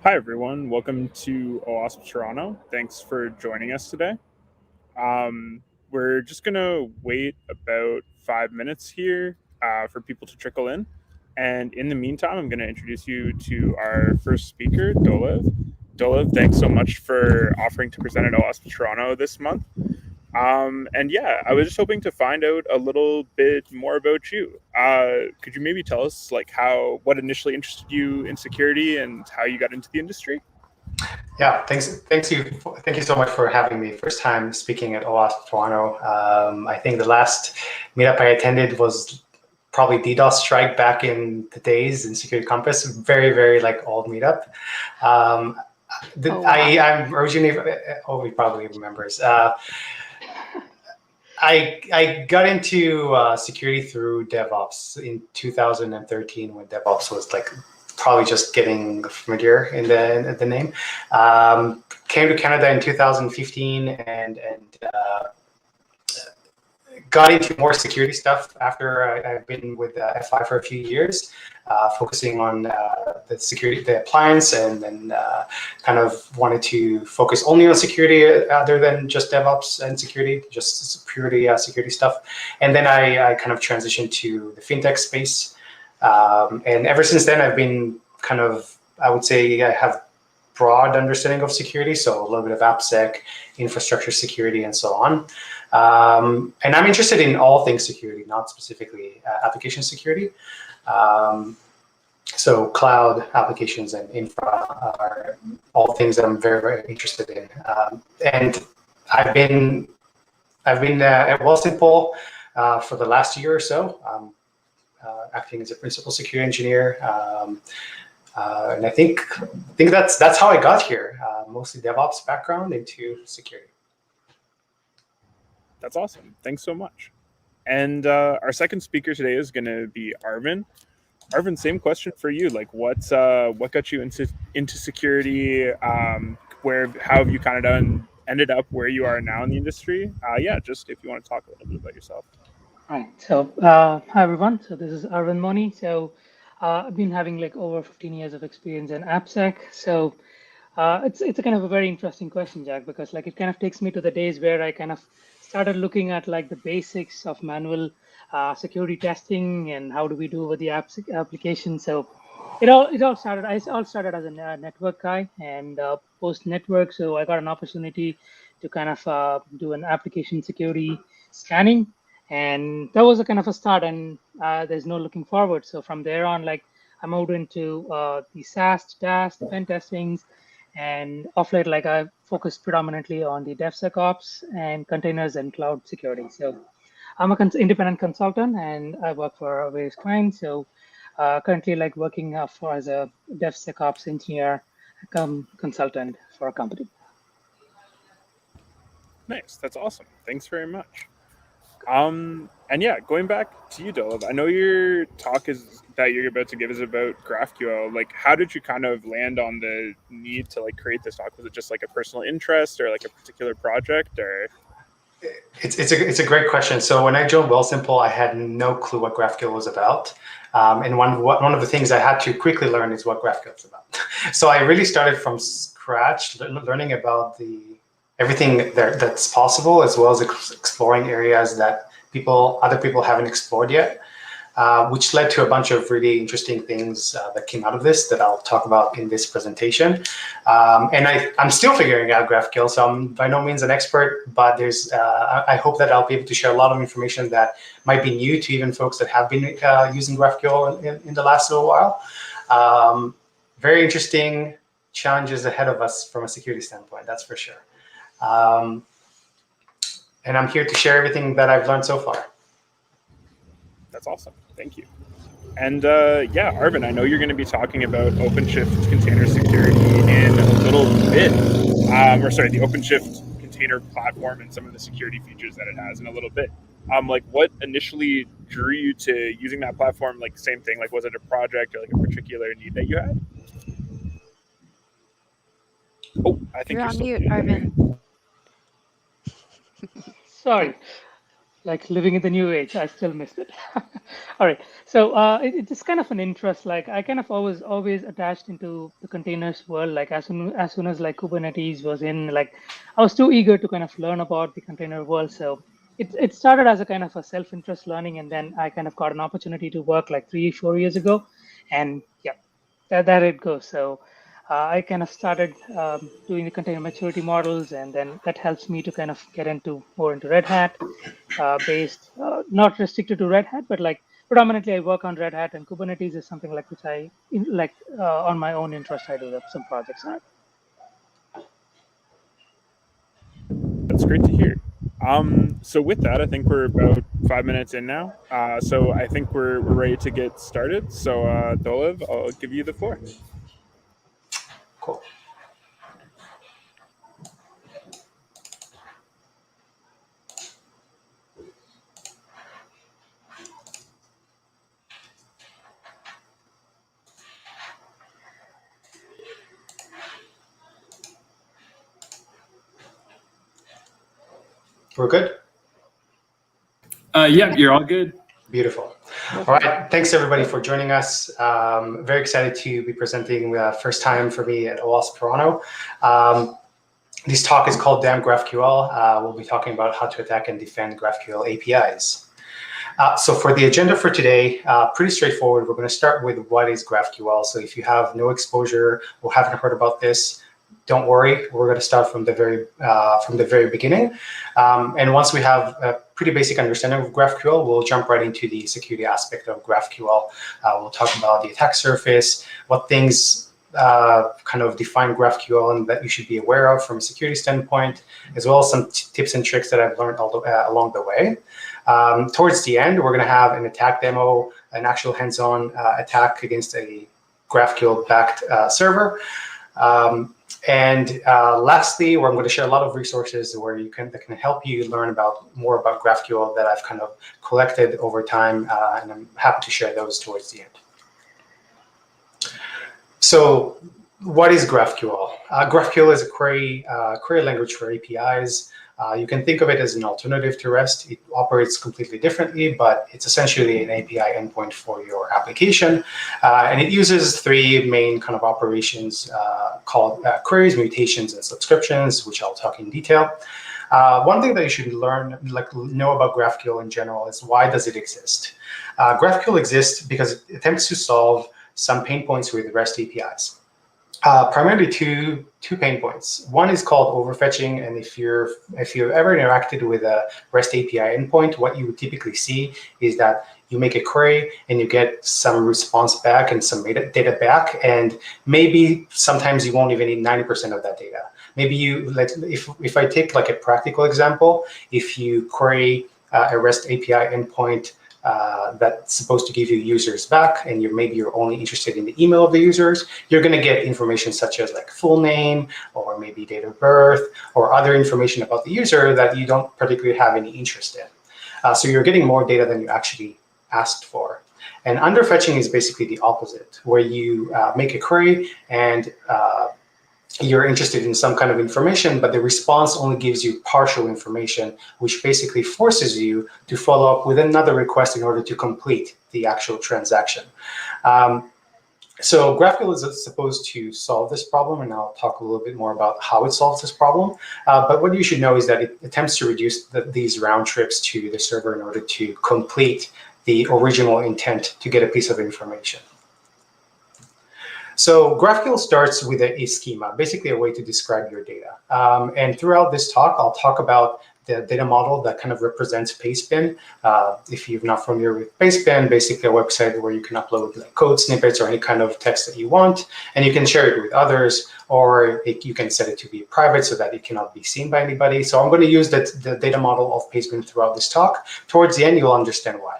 Hi, everyone. Welcome to OWASP Toronto. Thanks for joining us today. We're just going to wait about 5 minutes here for people to trickle in. And in the meantime, I'm going to introduce you to our first speaker, Dolev. Dolev, thanks so much for offering to present at OWASP Toronto this month. And yeah, I was just hoping to find out a little bit more about you. Could you maybe tell us what initially interested you in security and how you got into the industry? Yeah, thank you so much for having me. First time speaking at OWASP Toronto. I think the last meetup I attended was probably DDoS strike back in the days in Security Compass. Very like old meetup. Wow. I'm originally, he probably remembers. I got into security through DevOps in 2013 when DevOps was like probably just getting familiar in the name. Came to Canada in 2015 and got into more security stuff after I've been with F5 for a few years, focusing on the appliance, and then kind of wanted to focus only on security other than just DevOps and security, just purely security stuff. And then I kind of transitioned to the fintech space. And ever since then, I've been kind of, I would say I have broad understanding of security, so a little bit of AppSec, infrastructure security, and so on. And I'm interested in all things security, not specifically application security. So cloud applications and infra are all things that I'm very interested in. And I've been at Wealthsimple for the last year or so, acting as a principal security engineer. And I think that's how I got here, mostly DevOps background into security. That's awesome. Thanks so much. And our second speaker today is going to be Arvin. Arvin, same question for you. Like, what got you into security? How have you kind of ended up where you are now in the industry? Just if you want to talk a little bit about yourself. Right. So, hi everyone. So this is Arvin Monie. So, I've been having like over 15 years of experience in AppSec. So, it's a kind of a very interesting question, Jack, because like it kind of takes me to the days where I kind of started looking at like the basics of manual security testing and how do we do with the application. So, it all started. I all started as a network guy and post network. So I got an opportunity to kind of do an application security scanning. And that was a kind of a start, and there's no looking forward. So from there on, like I moved into the SAST, DAST, pen testings, and of late, like I focused predominantly on the DevSecOps and containers and cloud security. So I'm a independent consultant, and I work for various clients. So currently, like working as a DevSecOps engineer, consultant for a company. Nice. That's awesome. Thanks very much. And yeah, going back to you, Dolev, I know your talk that you're about to give is about GraphQL. Like, how did you kind of land on the need to like create this talk? Was it just like a personal interest or like a particular project, or? It's a great question. So when I joined Wealthsimple, I had no clue what GraphQL was about. And one of the things I had to quickly learn is what GraphQL is about. So I really started from scratch, learning about everything that's possible, as well as exploring areas that other people haven't explored yet, which led to a bunch of really interesting things that came out of this that I'll talk about in this presentation. And I'm still figuring out GraphQL, so I'm by no means an expert, but I hope that I'll be able to share a lot of information that might be new to even folks that have been using GraphQL in the last little while. Very interesting challenges ahead of us from a security standpoint, that's for sure. And I'm here to share everything that I've learned so far. That's awesome. Thank you. And Arvin, I know you're going to be talking about OpenShift Container Security in a little bit. The OpenShift Container Platform and some of the security features that it has in a little bit. Like, what initially drew you to using that platform? Like, same thing. Like, was it a project or like a particular need that you had? Oh, I think You're on still mute, Arvin. Sorry. like living in the new age. I still missed it. All right. So it's kind of an interest. Like I kind of always attached into the containers world. Like as soon as like Kubernetes was in, like I was too eager to kind of learn about the container world. So it started as a kind of a self-interest learning, and then I kind of got an opportunity to work like 3-4 years ago, and yeah, that it goes. So I kind of started doing the container maturity models, and then that helps me to kind of get into more into Red Hat based, not restricted to Red Hat, but like predominantly I work on Red Hat, and Kubernetes is something like which like on my own interest, I do some projects on it. That's great to hear. So with that, I think we're about 5 minutes in now. So I think we're ready to get started. So Dolev, I'll give you the floor. Cool. We're good? Yeah, you're all good. Beautiful. All right. Thanks, everybody, for joining us. Very excited to be presenting first time for me at OWASP Toronto. This talk is called Damn GraphQL. We'll be talking about how to attack and defend GraphQL APIs. So for the agenda for today, pretty straightforward. We're going to start with what is GraphQL. So if you have no exposure or haven't heard about this, don't worry. We're going to start from the very beginning. And once we have a pretty basic understanding of GraphQL, we'll jump right into the security aspect of GraphQL. We'll talk about the attack surface, what things kind of define GraphQL and that you should be aware of from a security standpoint, as well as some tips and tricks that I've learned along the way. Towards the end, we're going to have an attack demo, an actual hands-on attack against a GraphQL-backed server. And lastly, I'm going to share a lot of resources that can help you learn more about GraphQL that I've kind of collected over time, and I'm happy to share those towards the end. So what is GraphQL? GraphQL is a query language for APIs. You can think of it as an alternative to REST. It operates completely differently, but it's essentially an API endpoint for your application. And it uses three main kind of operations called queries, mutations, and subscriptions, which I'll talk in detail. One thing that you should know about GraphQL in general is why does it exist? GraphQL exists because it attempts to solve some pain points with REST APIs. Primarily two pain points. One is called overfetching, and if you've ever interacted with a REST API endpoint, what you would typically see is that you make a query and you get some response back and some data back, and maybe sometimes you won't even need 90% of that data. Maybe if I take like a practical example, if you query a REST API endpoint that's supposed to give you users back, and maybe you're only interested in the email of the users, you're going to get information such as like full name or maybe date of birth or other information about the user that you don't particularly have any interest in. So you're getting more data than you actually asked for. And underfetching is basically the opposite, where you make a query and you're interested in some kind of information, but the response only gives you partial information, which basically forces you to follow up with another request in order to complete the actual transaction. So GraphQL is supposed to solve this problem, and I'll talk a little bit more about how it solves this problem. But what you should know is that it attempts to reduce these round trips to the server in order to complete the original intent to get a piece of information. So GraphQL starts with a schema, basically a way to describe your data. And throughout this talk, I'll talk about the data model that kind of represents Pastebin. If you're not familiar with Pastebin, basically a website where you can upload like code snippets or any kind of text that you want, and you can share it with others, or you can set it to be private so that it cannot be seen by anybody. So I'm going to use the data model of Pastebin throughout this talk. Towards the end, you'll understand why.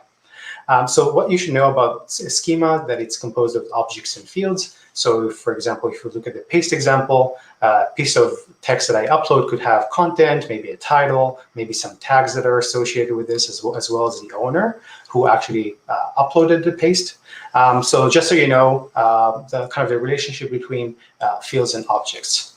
So what you should know about a schema, that it's composed of objects and fields. So for example, if you look at the paste example, a piece of text that I upload could have content, maybe a title, maybe some tags that are associated with this, as well as the owner who actually uploaded the paste. So just so you know, the relationship between fields and objects.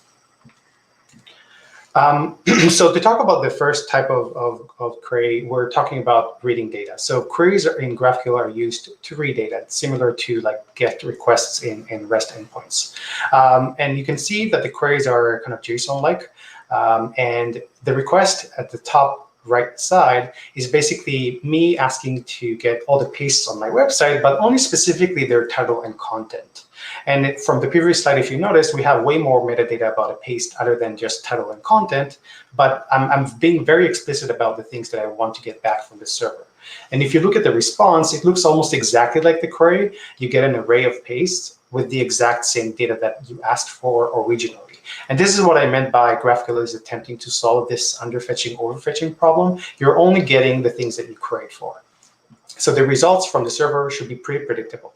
So to talk about the first type of query, we're talking about reading data. So queries in GraphQL are used to read data, similar to like GET requests in REST endpoints. And you can see that the queries are kind of JSON-like. And the request at the top right side is basically me asking to get all the pastes on my website, but only specifically their title and content. And from the previous slide, if you notice, we have way more metadata about a paste other than just title and content, but I'm being very explicit about the things that I want to get back from the server. And if you look at the response, it looks almost exactly like the query. You get an array of pastes with the exact same data that you asked for originally. And this is what I meant by GraphQL is attempting to solve this underfetching, overfetching problem. You're only getting the things that you queried for. So the results from the server should be pretty predictable.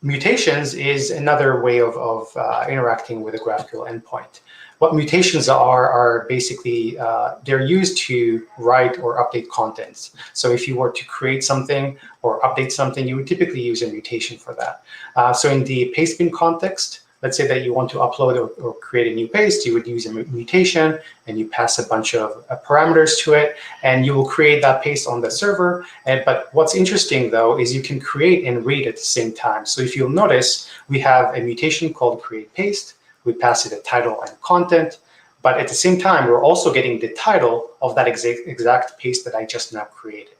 Mutations is another way of interacting with a GraphQL endpoint. What mutations are basically, they're used to write or update contents. So if you were to create something or update something, you would typically use a mutation for that. So in the paste bin context, let's say that you want to upload or create a new paste, you would use a mutation and you pass a bunch of parameters to it, and you will create that paste on the server. But what's interesting, though, is you can create and read at the same time. So if you'll notice, we have a mutation called create paste. We pass it a title and content. But at the same time, we're also getting the title of that exact paste that I just now created.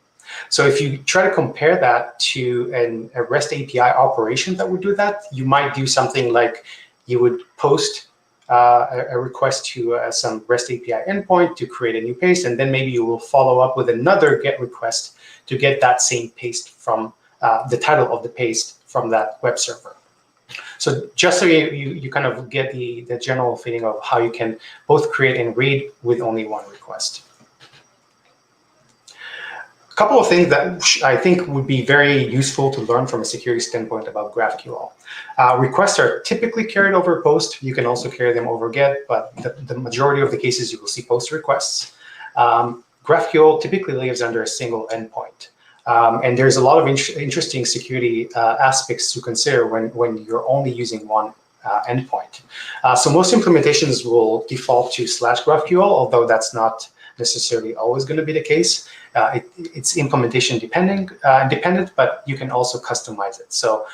So if you try to compare that to a REST API operation that would do that, you might do something like you would post a request to some REST API endpoint to create a new paste, and then maybe you will follow up with another GET request to get that same paste from the title of the paste from that web server. So just so you kind of get the general feeling of how you can both create and read with only one request. A couple of things that I think would be very useful to learn from a security standpoint about GraphQL. Requests are typically carried over post. You can also carry them over GET, but the majority of the cases you will see post requests. GraphQL typically lives under a single endpoint. And there's a lot of interesting security aspects to consider when you're only using one endpoint. So most implementations will default to /GraphQL, although that's not necessarily always going to be the case. It's implementation dependent, but you can also customize it. So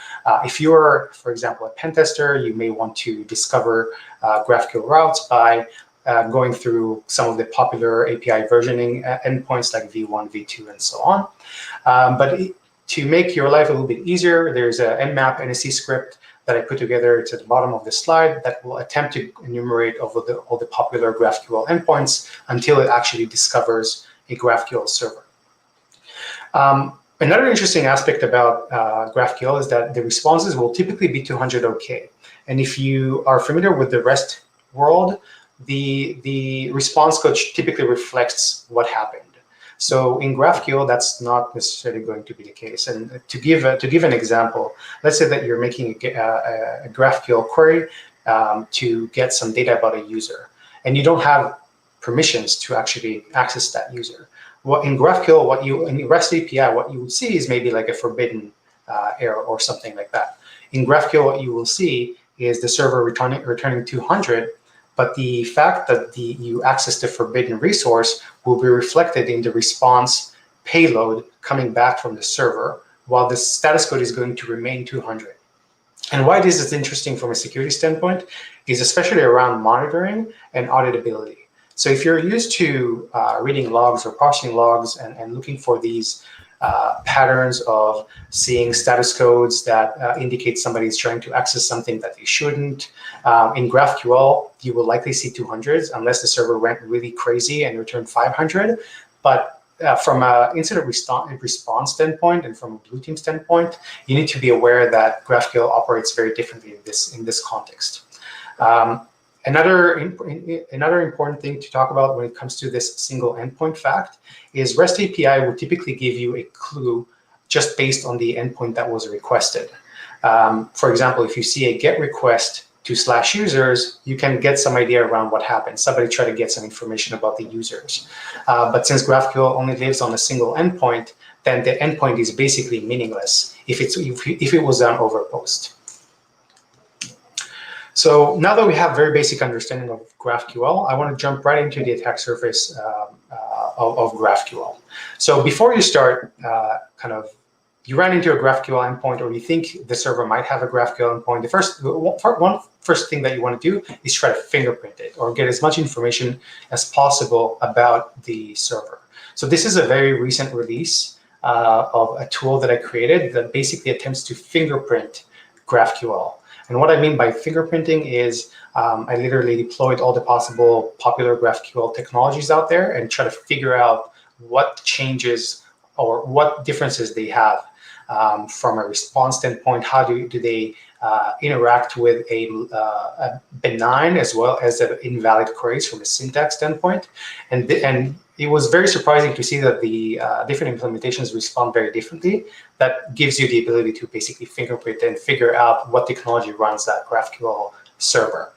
if you're, for example, a pen tester, you may want to discover GraphQL routes by going through some of the popular API versioning endpoints like V1, V2, and so on. But to make your life a little bit easier, there's a nmap NSE script that I put together. It's at the bottom of the slide that will attempt to enumerate all the popular GraphQL endpoints until it actually discovers a GraphQL server. Another interesting aspect about GraphQL is that the responses will typically be 200 OK. And if you are familiar with the REST world, the response code typically reflects what happened. So in GraphQL, that's not necessarily going to be the case. And to give an example, let's say that you're making a GraphQL query to get some data about a user, and you don't have permissions to actually access that user. Well, in GraphQL, in REST API, what you would see is maybe like a forbidden error or something like that. In GraphQL, what you will see is the server returning 200. But the fact that you access the forbidden resource will be reflected in the response payload coming back from the server, while the status code is going to remain 200. And why this is interesting from a security standpoint is especially around monitoring and auditability. So if you're used to reading logs or parsing logs and looking for these patterns of seeing status codes that indicate somebody is trying to access something that they shouldn't. In GraphQL, you will likely see 200s unless the server went really crazy and returned 500. But from an incident response standpoint and from a blue team standpoint, you need to be aware that GraphQL operates very differently in this context. Another important thing to talk about when it comes to this single endpoint fact is REST API will typically give you a clue just based on the endpoint that was requested. For example, if you see a GET request to /users, you can get some idea around what happened. Somebody tried to get some information about the users. But since GraphQL only lives on a single endpoint, then the endpoint is basically meaningless if it was done over post. So now that we have very basic understanding of GraphQL, I want to jump right into the attack surface of GraphQL. So before you start, you ran into a GraphQL endpoint, or you think the server might have a GraphQL endpoint. The first thing that you want to do is try to fingerprint it, or get as much information as possible about the server. So this is a very recent release of a tool that I created that basically attempts to fingerprint GraphQL. And what I mean by fingerprinting is I literally deployed all the possible popular GraphQL technologies out there and try to figure out what changes or what differences they have from a response standpoint. How do they interact with a benign as well as an invalid queries from a syntax standpoint. And it was very surprising to see that the different implementations respond very differently. That gives you the ability to basically fingerprint and figure out what technology runs that GraphQL server.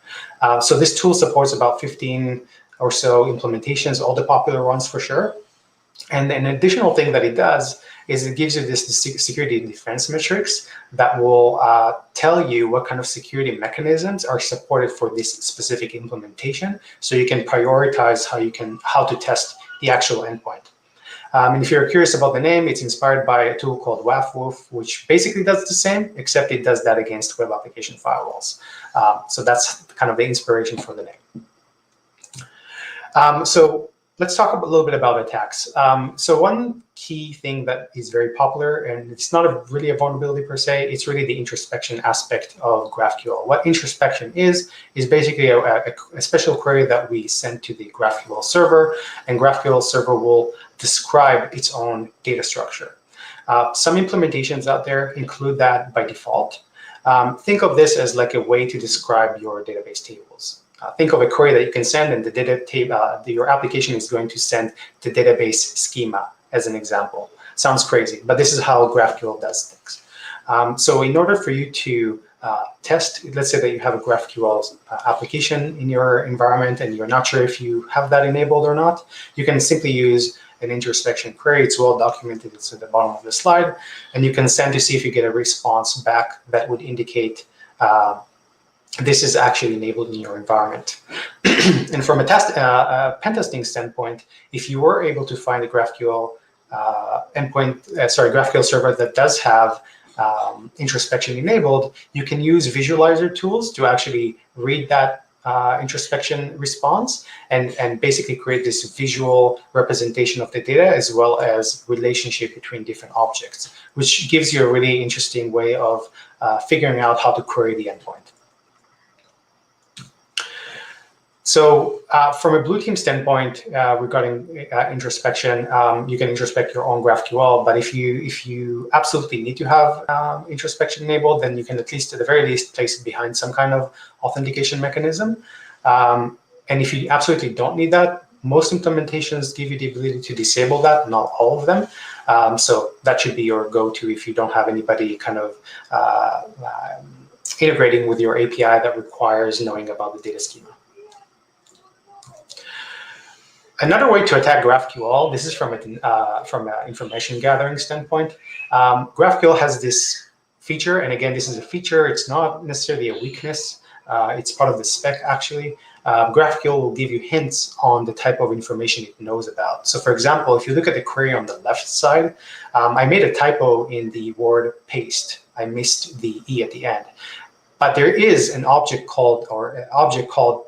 So this tool supports about 15 or so implementations, all the popular ones for sure. And an additional thing that it does is it gives you this security and defense metrics that will tell you what kind of security mechanisms are supported for this specific implementation, so you can prioritize how to test the actual endpoint. And if you're curious about the name, it's inspired by a tool called WAF, which basically does the same, except it does that against web application firewalls. So that's kind of the inspiration for the name. So let's talk a little bit about attacks. So one key thing that is very popular, and it's not really a vulnerability per se, it's really the introspection aspect of GraphQL. What introspection is basically a special query that we send to the GraphQL server, and GraphQL server will describe its own data structure. Some implementations out there include that by default. Think of this as like a way to describe your database tables. Think of a query that you can send, and the data table, your application is going to send the database schema as an example. Sounds crazy, but this is how GraphQL does things. So in order for you to test, let's say that you have a GraphQL application in your environment and you're not sure if you have that enabled or not, you can simply use an introspection query. It's well documented. It's at the bottom of the slide, and you can send to see if you get a response back that would indicate this is actually enabled in your environment. And from a pen testing standpoint, if you were able to find a GraphQL GraphQL server that does have introspection enabled, you can use visualizer tools to actually read that introspection response and basically create this visual representation of the data as well as relationship between different objects, which gives you a really interesting way of figuring out how to query the endpoint. So from a blue team standpoint, regarding introspection, you can introspect your own GraphQL, but if you absolutely need to have introspection enabled, then you can at the very least place it behind some kind of authentication mechanism. And if you absolutely don't need that, most implementations give you the ability to disable that, not all of them. So that should be your go-to if you don't have anybody kind of integrating with your API that requires knowing about the data schema. Another way to attack GraphQL, this is from an information gathering standpoint. GraphQL has this feature, and again, this is a feature. It's not necessarily a weakness. It's part of the spec, actually. GraphQL will give you hints on the type of information it knows about. So for example, if you look at the query on the left side, I made a typo in the word paste. I missed the E at the end. But there is an object called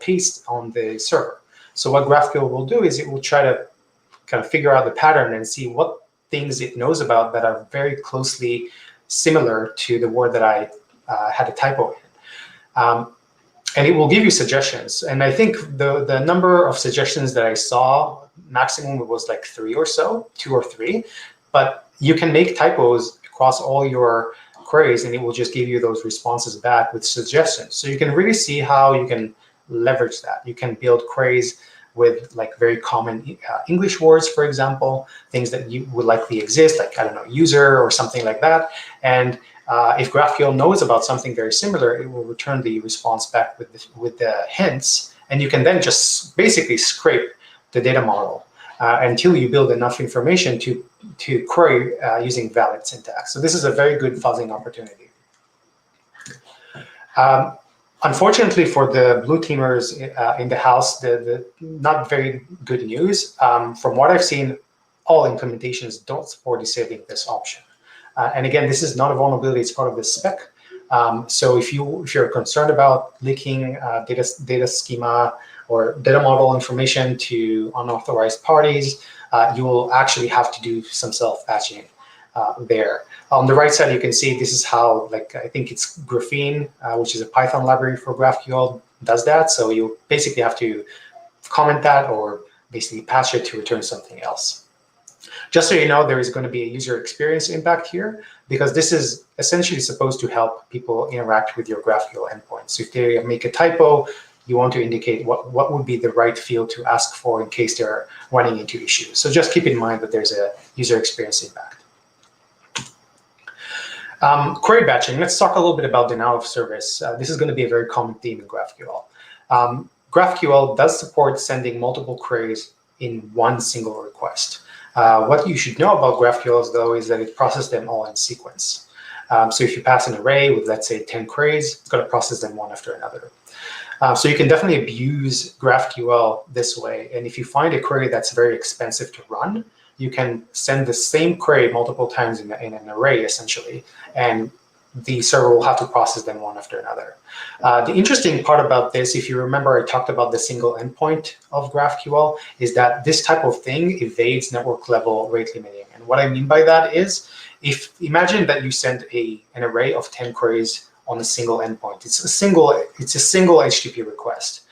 paste on the server. So what GraphQL will do is it will try to kind of figure out the pattern and see what things it knows about that are very closely similar to the word that I had a typo in. And it will give you suggestions. And I think the number of suggestions that I saw, maximum was like 3 or so, 2 or 3. But you can make typos across all your queries, and it will just give you those responses back with suggestions. So you can really see how you can leverage that. You can build queries with like very common English words, for example, things that you would likely exist, like, I don't know, user or something like that. And if GraphQL knows about something very similar, it will return the response back with the hints. And you can then just basically scrape the data model until you build enough information to query using valid syntax. So this is a very good fuzzing opportunity. Unfortunately for the blue teamers in the house, the not very good news. From what I've seen, all implementations don't support disabling this option. And again, this is not a vulnerability; it's part of the spec. So if you're concerned about leaking data schema or data model information to unauthorized parties, you will actually have to do some self-patching there. On the right side, you can see this is how, like, I think it's Graphene, which is a Python library for GraphQL, does that. So you basically have to comment that or basically patch it to return something else. Just so you know, there is going to be a user experience impact here, because this is essentially supposed to help people interact with your GraphQL endpoint. So if they make a typo, you want to indicate what would be the right field to ask for in case they're running into issues. So just keep in mind that there's a user experience impact. Query batching. Let's talk a little bit about denial of service. This is going to be a very common theme in GraphQL. GraphQL does support sending multiple queries in one single request. What you should know about GraphQL, though, is that it processes them all in sequence. So if you pass an array with, let's say, 10 queries, it's going to process them one after another. So you can definitely abuse GraphQL this way. And if you find a query that's very expensive to run, you can send the same query multiple times in an array, essentially, and the server will have to process them one after another. The interesting part about this, if you remember, I talked about the single endpoint of GraphQL, is that this type of thing evades network level rate limiting. And what I mean by that is, imagine that you send an array of 10 queries on a single endpoint. It's a single HTTP request.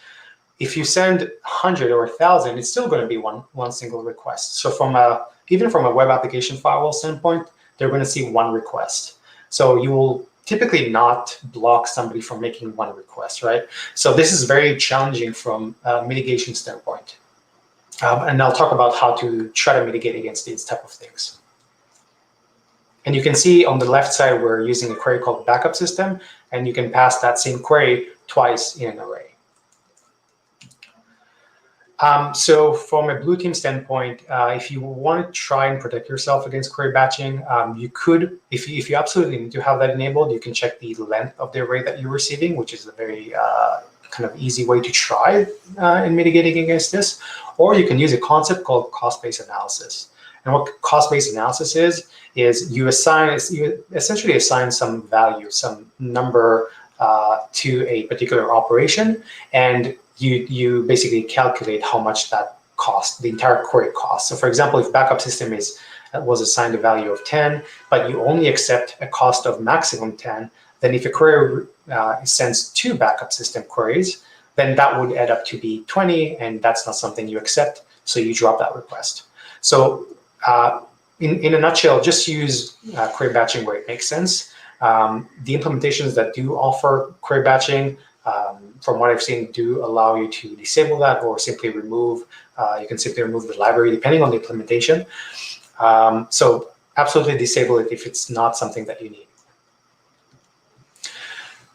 If you send 100 or 1,000, it's still going to be one single request. So even from a web application firewall standpoint, they're going to see one request. So you will typically not block somebody from making one request, right? So this is very challenging from a mitigation standpoint. And I'll talk about how to try to mitigate against these type of things. And you can see on the left side, we're using a query called backup system, and you can pass that same query twice in an array. So from a blue team standpoint, if you want to try and protect yourself against query batching, you could, if you absolutely need to have that enabled, you can check the length of the array that you're receiving, which is a very kind of easy way to try in mitigating against this. Or you can use a concept called cost-based analysis. And what cost-based analysis is you essentially assign some value, some number to a particular operation, and you basically calculate how much that costs, the entire query costs. So for example, if backup system was assigned a value of 10, but you only accept a cost of maximum 10, then if a query sends 2 backup system queries, then that would add up to be 20, and that's not something you accept, so you drop that request. So in a nutshell, just use query batching where it makes sense. The implementations that do offer query batching, from what I've seen, do allow you to disable that or simply remove. You can simply remove the library depending on the implementation. So absolutely disable it if it's not something that you need.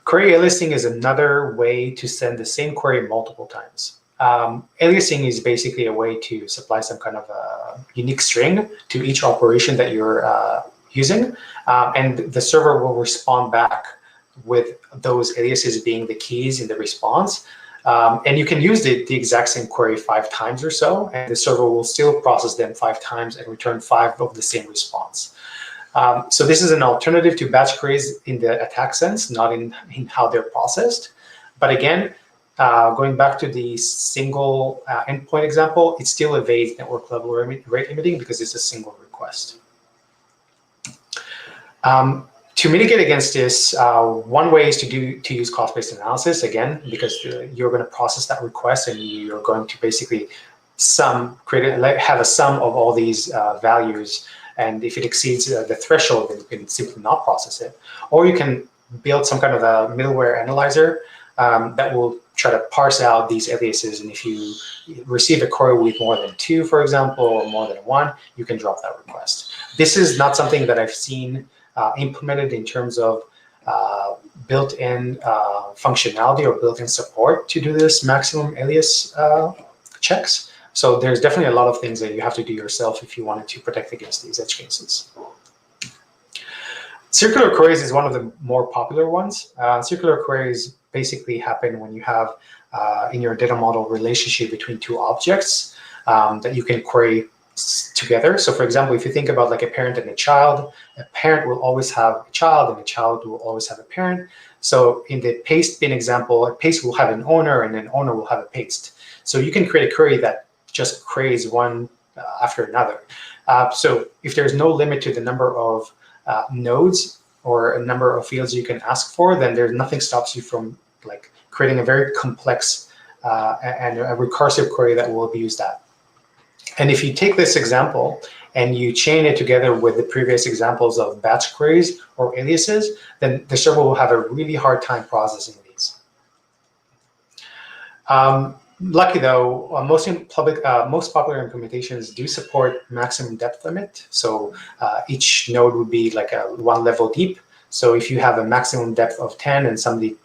Query aliasing is another way to send the same query multiple times. Aliasing is basically a way to supply some kind of a unique string to each operation that you're using, and the server will respond back with those aliases being the keys in the response. And you can use the exact same query 5 times or so, and the server will still process them 5 times and return 5 of the same response. So this is an alternative to batch queries in the attack sense, not in how they're processed. But again, going back to the single endpoint example, it still evades network level rate limiting because it's a single request. To mitigate against this, one way is to use cost-based analysis, again, because you're going to process that request and you're going to basically have a sum of all these values. And if it exceeds the threshold, then you can simply not process it. Or you can build some kind of a middleware analyzer that will try to parse out these aliases. And if you receive a query with more than 2, for example, or more than 1, you can drop that request. This is not something that I've seen implemented in terms of built-in functionality or built-in support to do this maximum alias checks. So there's definitely a lot of things that you have to do yourself if you wanted to protect against these edge cases. Circular queries is one of the more popular ones. Circular queries basically happen when you have in your data model relationship between two objects that you can query together. So for example, if you think about like a parent and a parent will always have a child and a child will always have a parent. So in the paste bin example, a paste will have an owner and an owner will have a paste. So you can create a query that just queries one after another. So if there's no limit to the number of nodes or a number of fields you can ask for, then there's nothing stops you from like creating a very complex and a recursive query that will abuse that. And if you take this example and you chain it together with the previous examples of batch queries or aliases, then the server will have a really hard time processing these. Lucky though, most popular implementations do support maximum depth limit. So each node would be like one level deep. So if you have a maximum depth of 10 and somebody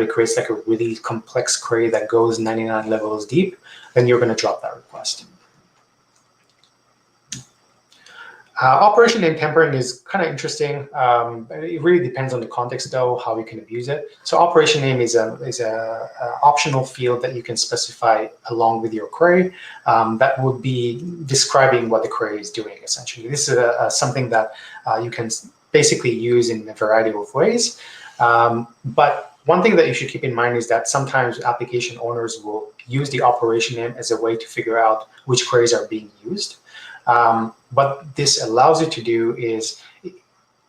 creates like a really complex query that goes 99 levels deep, then you're going to drop that request. Operation name tempering is kind of interesting. It really depends on the context, though, how you can abuse it. So operation name is a optional field that you can specify along with your query that would be describing what the query is doing, essentially. This is something that you can basically use in a variety of ways. But one thing that you should keep in mind is that sometimes application owners will use the operation name as a way to figure out which queries are being used. What this allows you to do is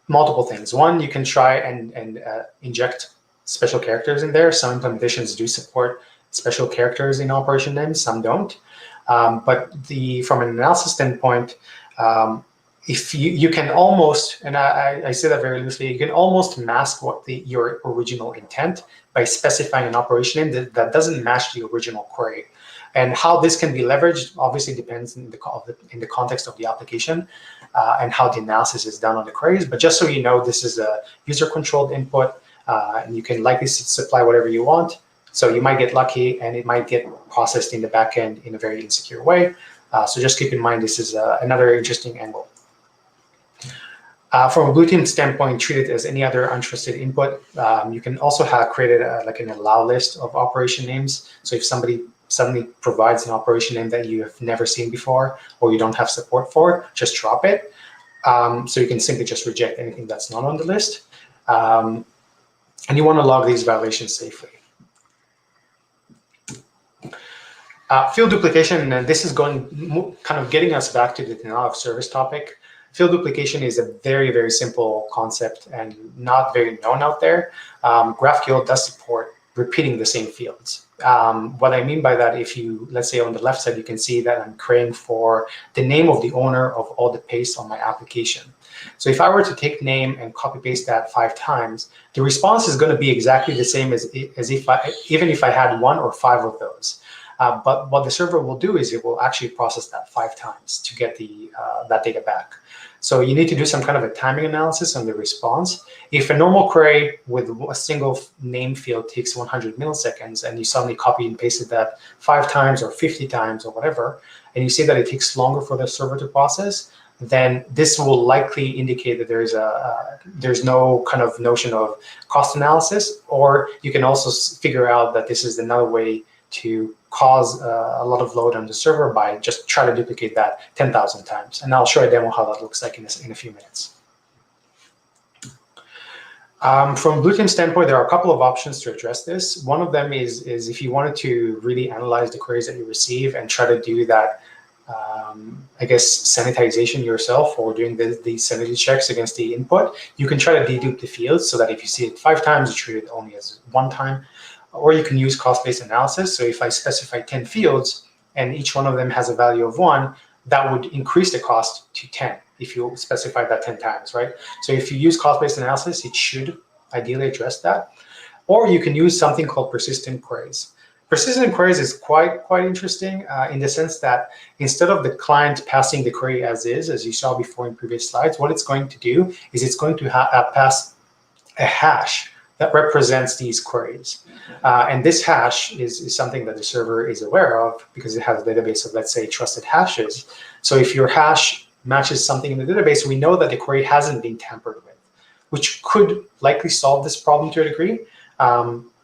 multiple things. One, you can try and inject special characters in there. Some implementations do support special characters in operation names, some don't. But from an analysis standpoint, if you can almost, and I say that very loosely, you can almost mask what your original intent by specifying an operation name that doesn't match the original query. And how this can be leveraged obviously depends in the context of the application and how the analysis is done on the queries. But just so you know, this is a user-controlled input, and you can likely supply whatever you want. So you might get lucky, and it might get processed in the backend in a very insecure way. So just keep in mind, this is another interesting angle. From a blue team standpoint, treat it as any other untrusted input. You can also have created like an allow list of operation names. So if somebody suddenly provides an operation name that you have never seen before or you don't have support for, just drop it. So you can simply just reject anything that's not on the list. And you want to log these violations safely. Field duplication, and this is kind of getting us back to the denial of service topic. Field duplication is a very, very simple concept and not very known out there. GraphQL does support repeating the same fields. What I mean by that, if you, let's say on the left side, you can see that I'm querying for the name of the owner of all the pastes on my application. So if I were to take name and copy paste that 5 times, the response is going to be exactly the same as even if I had 1 or 5 of those. But what the server will do is it will actually process that 5 times to get that data back. So you need to do some kind of a timing analysis on the response. If a normal query with a single name field takes 100 milliseconds and you suddenly copy and pasted that 5 times or 50 times or whatever, and you see that it takes longer for the server to process, then this will likely indicate that there's no kind of notion of cost analysis, or you can also figure out that this is another way to cause a lot of load on the server by just try to duplicate that 10,000 times. And I'll show a demo how that looks like in a few minutes. From a blue team standpoint, there are a couple of options to address this. One of them is if you wanted to really analyze the queries that you receive and try to do that, I guess, sanitization yourself, or doing the sanity checks against the input, you can try to dedupe the fields so that if you see it 5 times, you treat it only as 1 time. Or you can use cost-based analysis. So if I specify 10 fields and each one of them has a value of 1, that would increase the cost to 10 if you specify that 10 times, right? So if you use cost-based analysis, it should ideally address that. Or you can use something called persistent queries. Persistent queries is quite interesting in the sense that instead of the client passing the query as is, as you saw before in previous slides, what it's going to do is it's going to pass a hash that represents these queries. And this hash is something that the server is aware of because it has a database of, let's say, trusted hashes. So if your hash matches something in the database, we know that the query hasn't been tampered with, which could likely solve this problem to a degree.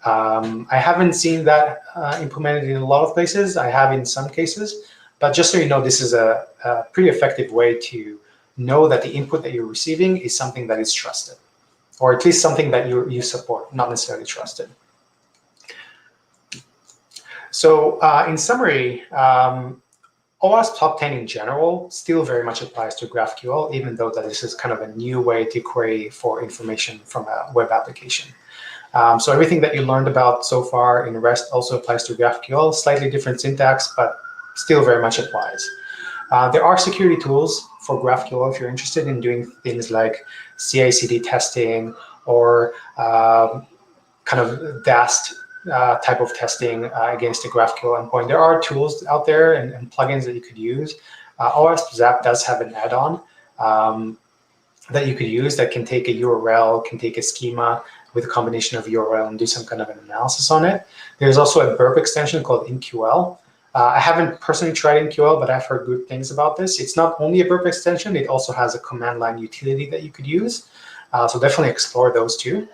I haven't seen that implemented in a lot of places. I have in some cases, but just so you know, this is a pretty effective way to know that the input that you're receiving is something that is trusted, or at least something that you support, not necessarily trusted. So in summary, OWASP top 10 in general still very much applies to GraphQL, even though that this is kind of a new way to query for information from a web application. So everything that you learned about so far in REST also applies to GraphQL, slightly different syntax, but still very much applies. There are security tools for GraphQL if you're interested in doing things like CI/CD testing or kind of DAST type of testing against a GraphQL endpoint. There are tools out there and plugins that you could use. OWASP Zap does have an add-on that you could use that can take a URL, can take a schema with a combination of URL and do some kind of an analysis on it. There's also a burp extension called InQL. I haven't personally tried InQL, but I've heard good things about this. It's not only a burp extension, it also has a command line utility that you could use. So definitely explore those too.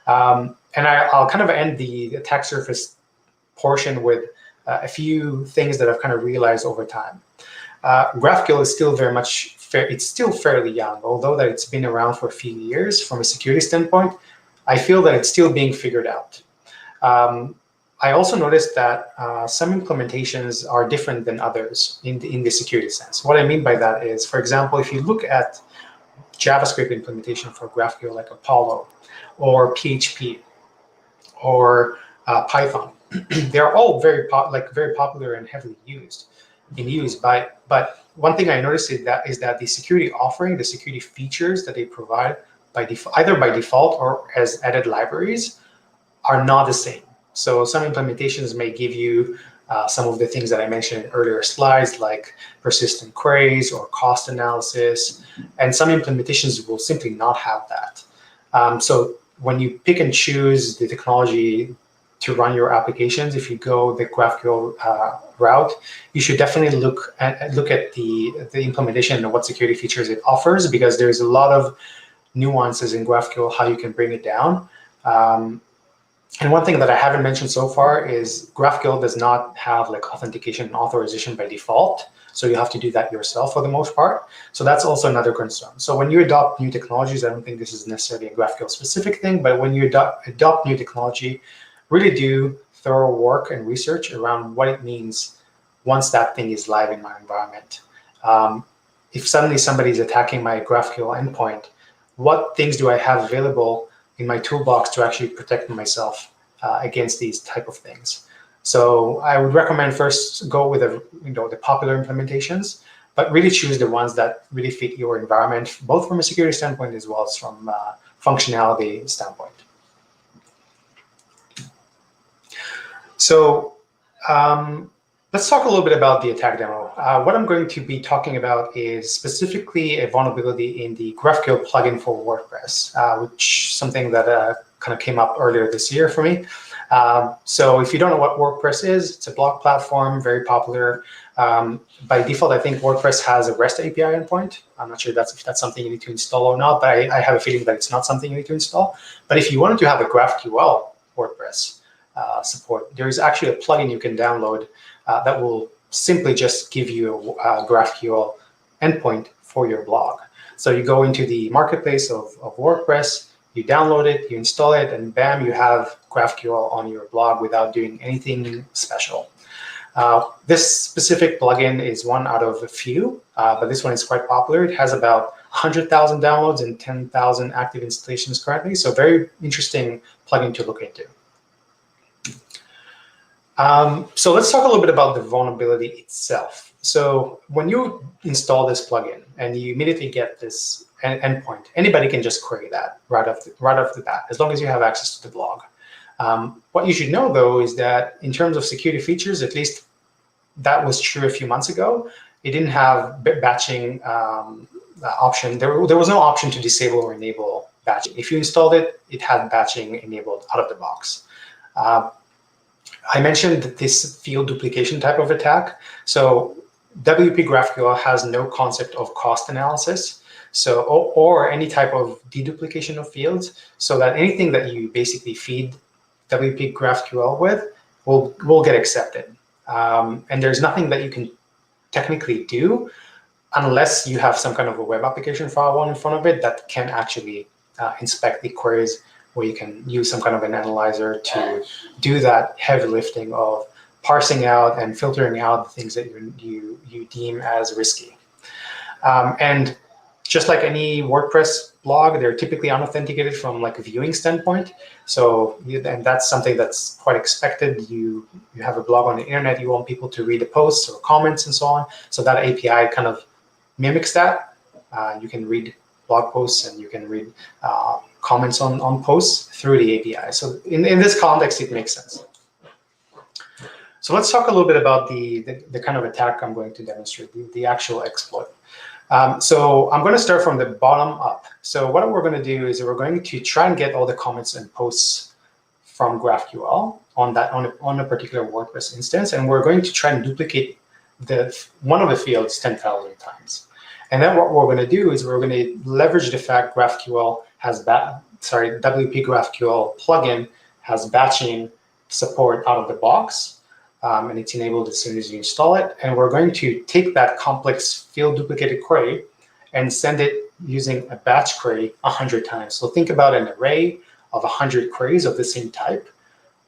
And I'll kind of end the attack surface portion with a few things that I've kind of realized over time. GraphQL is still very much, it's still fairly young, although that it's been around for a few years from a security standpoint. I feel that it's still being figured out. I also noticed that some implementations are different than others in the security sense. What I mean by that is, for example, if you look at JavaScript implementation for GraphQL like Apollo or PHP or Python, they're all very popular and heavily used. But one thing I noticed is that the security offering, the security features that they provide either by default or as added libraries are not the same. So some implementations may give you some of the things that I mentioned in earlier slides, like persistent queries or cost analysis, and some implementations will simply not have that. So when you pick and choose the technology to run your applications, if you go the GraphQL route, you should definitely look at the implementation and what security features it offers, because there's a lot of nuances in GraphQL how you can bring it down. And one thing that I haven't mentioned so far is GraphQL does not have like authentication and authorization by default. So you have to do that yourself for the most part. So that's also another concern. So when you adopt new technologies, I don't think this is necessarily a GraphQL specific thing, but when you adopt new technology, really do thorough work and research around what it means once that thing is live in my environment. If suddenly somebody is attacking my GraphQL endpoint, what things do I have available in my toolbox to actually protect myself against these type of things? So I would recommend first go with the popular implementations, but really choose the ones that really fit your environment, both from a security standpoint as well as from a functionality standpoint. So let's talk a little bit about the attack demo. What I'm going to be talking about is specifically a vulnerability in the GraphQL plugin for WordPress, which is something that kind of came up earlier this year for me. So if you don't know what WordPress is, it's a blog platform, very popular. By default, I think WordPress has a REST API endpoint. I'm not sure if that's something you need to install or not, but I have a feeling that it's not something you need to install. But if you wanted to have a GraphQL WordPress support, there is actually a plugin you can download that will simply just give you a GraphQL endpoint for your blog. So you go into the marketplace of WordPress, you download it, you install it, and bam, you have GraphQL on your blog without doing anything special. This specific plugin is one out of a few, but this one is quite popular. It has about 100,000 downloads and 10,000 active installations currently, so very interesting plugin to look into. So let's talk a little bit about the vulnerability itself. So when you install this plugin and you immediately get this endpoint, anybody can just query that right off the bat, as long as you have access to the blog. What you should know, though, is that in terms of security features, at least that was true a few months ago. It didn't have batching option. There was no option to disable or enable batching. If you installed it, it had batching enabled out of the box. I mentioned this field duplication type of attack. So WP GraphQL has no concept of cost analysis, so or any type of deduplication of fields, so that anything that you basically feed WP GraphQL with will get accepted. And there's nothing that you can technically do unless you have some kind of a web application firewall in front of it that can actually inspect the queries, where you can use some kind of an analyzer to do that heavy lifting of parsing out and filtering out the things that you deem as risky. And just like any WordPress blog, they're typically unauthenticated from like a viewing standpoint. So, and that's something that's quite expected. You have a blog on the internet, you want people to read the posts or comments and so on. So that API kind of mimics that. You can read blog posts and you can read comments on posts through the API. So in this context, it makes sense. So let's talk a little bit about the kind of attack I'm going to demonstrate, the actual exploit. So I'm going to start from the bottom up. So what we're going to do is we're going to try and get all the comments and posts from GraphQL on a particular WordPress instance, and we're going to try and duplicate one of the fields 10,000 times. And then what we're going to do is we're going to leverage the fact GraphQL has WP GraphQL plugin has batching support out of the box. And it's enabled as soon as you install it. And we're going to take that complex field duplicated query and send it using a batch query 100 times. So think about an array of 100 queries of the same type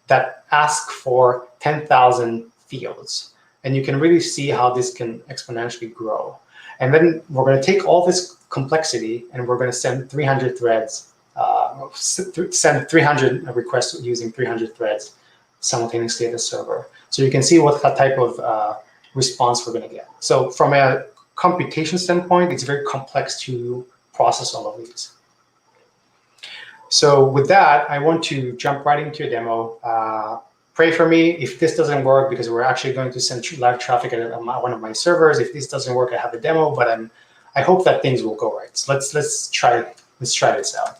that ask for 10,000 fields. And you can really see how this can exponentially grow. And then we're going to take all this complexity and we're going to send 300 threads, send 300 requests using 300 threads simultaneously at the server. So you can see what type of response we're going to get. So from a computation standpoint, it's very complex to process all of these. So with that, I want to jump right into a demo. Pray for me if this doesn't work, because we're actually going to send live traffic at one of my servers. If this doesn't work, I have a demo, but I hope that things will go right. So let's try this out.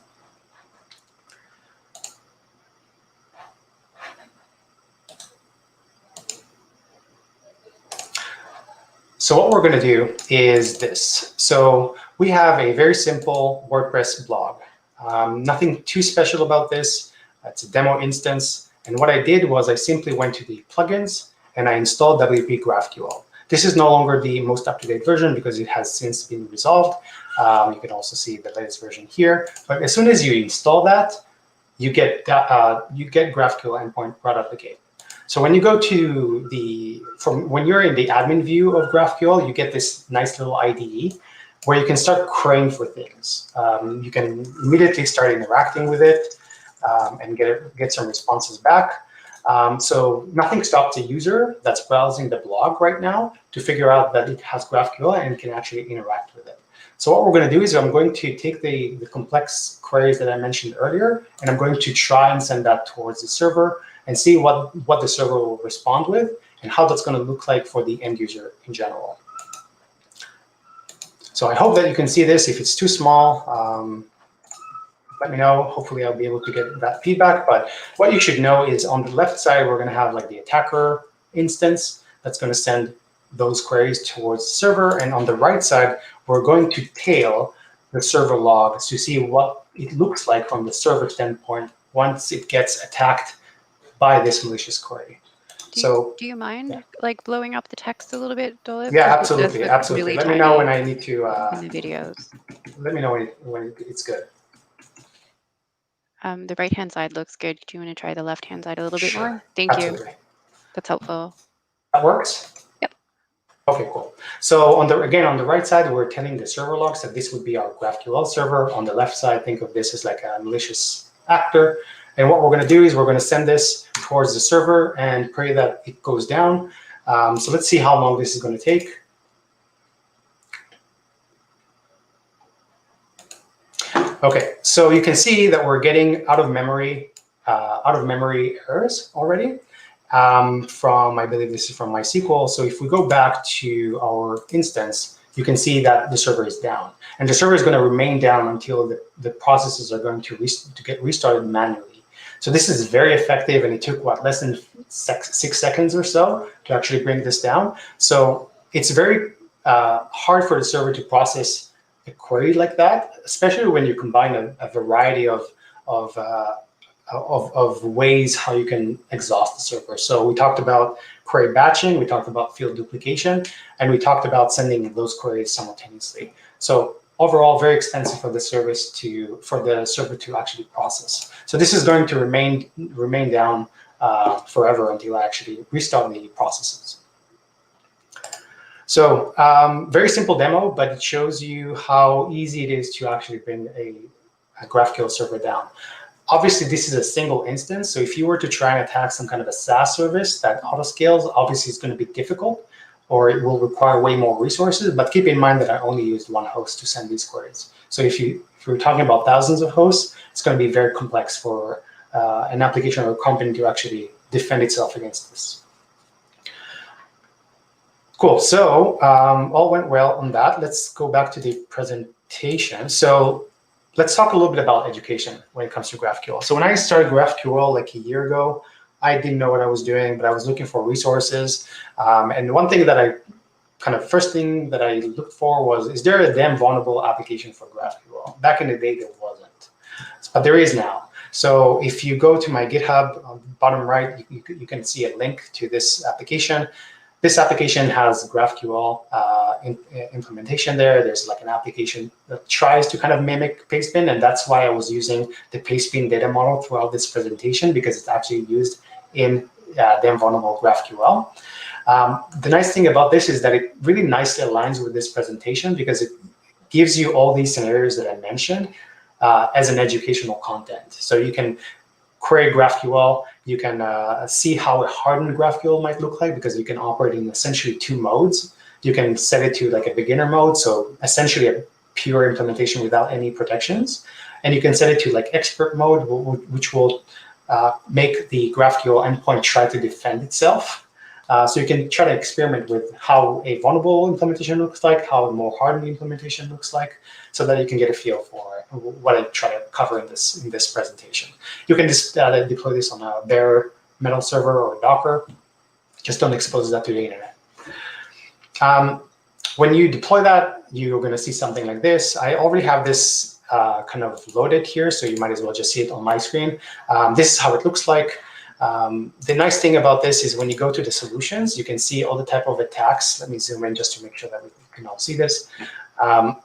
So what we're going to do is this. So we have a very simple WordPress blog. Nothing too special about this. It's a demo instance. And what I did was I simply went to the plugins and I installed WP GraphQL. This is no longer the most up-to-date version because it has since been resolved. You can also see the latest version here. But as soon as you install that, you get GraphQL endpoint right out the gate. So when you go to when you're in the admin view of GraphQL, you get this nice little IDE where you can start querying for things. You can immediately start interacting with it and get some responses back. So nothing stops a user that's browsing the blog right now to figure out that it has GraphQL and can actually interact with it. So what we're going to do is I'm going to take the complex queries that I mentioned earlier, and I'm going to try and send that towards the server and see what the server will respond with and how that's going to look like for the end user in general. So I hope that you can see this. If it's too small, let me know. Hopefully I'll be able to get that feedback. But what you should know is on the left side, we're going to have like the attacker instance that's going to send those queries towards the server. And on the right side, we're going to tail the server logs to see what it looks like from the server standpoint once it gets attacked by this malicious query. Do you mind like blowing up the text a little bit, Dolev? Yeah, absolutely, absolutely. Really let me know when I need to. in the videos. Let me know when it's good. The right-hand side looks good. Do you want to try the left-hand side a little bit Sure. more? Thank Absolutely. you. That's helpful. That works? Yep. Okay, cool. So on the right side, we're telling the server logs that this would be our GraphQL server. On the left side, think of this as like a malicious actor. And what we're going to do is we're going to send this towards the server and pray that it goes down. So let's see how long this is going to take. Okay, so you can see that we're getting out of memory errors already from, I believe this is from MySQL. So if we go back to our instance, you can see that the server is down. And the server is going to remain down until the processes are going to get restarted manually. So this is very effective, and it took, what, less than 6 seconds or so to actually bring this down. So it's very hard for the server to process a query like that, especially when you combine a variety of of ways how you can exhaust the server. So we talked about query batching, we talked about field duplication, and we talked about sending those queries simultaneously. So overall, very expensive for the server to actually process. So this is going to remain down forever until I actually restart the processes. So very simple demo, but it shows you how easy it is to actually bring a GraphQL server down. Obviously, this is a single instance. So if you were to try and attack some kind of a SaaS service that auto-scales, obviously it's going to be difficult, or it will require way more resources. But keep in mind that I only used one host to send these queries. So if we're talking about thousands of hosts, it's going to be very complex for an application or a company to actually defend itself against this. Cool. So all went well on that. Let's go back to the presentation. So let's talk a little bit about education when it comes to GraphQL. So when I started GraphQL like a year ago, I didn't know what I was doing, but I was looking for resources. And one thing that first thing that I looked for was, is there a damn vulnerable application for GraphQL? Back in the day, there wasn't, but there is now. So if you go to my GitHub, on the bottom right, you can see a link to this application. This application has GraphQL implementation there. There's like an application that tries to kind of mimic Pastebin, and that's why I was using the Pastebin data model throughout this presentation, because it's actually used in damn vulnerable GraphQL. The nice thing about this is that it really nicely aligns with this presentation, because it gives you all these scenarios that I mentioned as an educational content. So you can query GraphQL, you can see how a hardened GraphQL might look like, because you can operate in essentially two modes. You can set it to like a beginner mode, so essentially a pure implementation without any protections. And you can set it to like expert mode, which will make the GraphQL endpoint try to defend itself. So you can try to experiment with how a vulnerable implementation looks like, how a more hardened implementation looks like, so that you can get a feel for what I try to cover in this presentation. You can just deploy this on a bare metal server or Docker. Just don't expose that to the internet. When you deploy that, you're going to see something like this. I already have this kind of loaded here, so you might as well just see it on my screen. This is how it looks like. The nice thing about this is when you go to the solutions, you can see all the type of attacks. Let me zoom in just to make sure that we can all see this.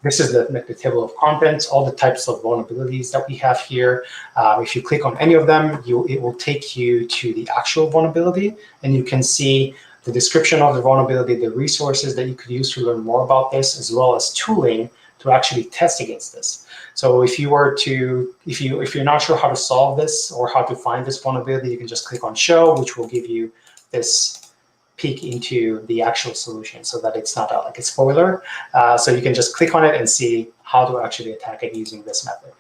This is the table of contents, all the types of vulnerabilities that we have here. If you click on any of them, it will take you to the actual vulnerability, and you can see the description of the vulnerability, the resources that you could use to learn more about this, as well as tooling to actually test against this. So if you're not sure how to solve this or how to find this vulnerability, you can just click on Show, which will give you this peek into the actual solution, so that it's not like a spoiler. So you can just click on it and see how to actually attack it using this method.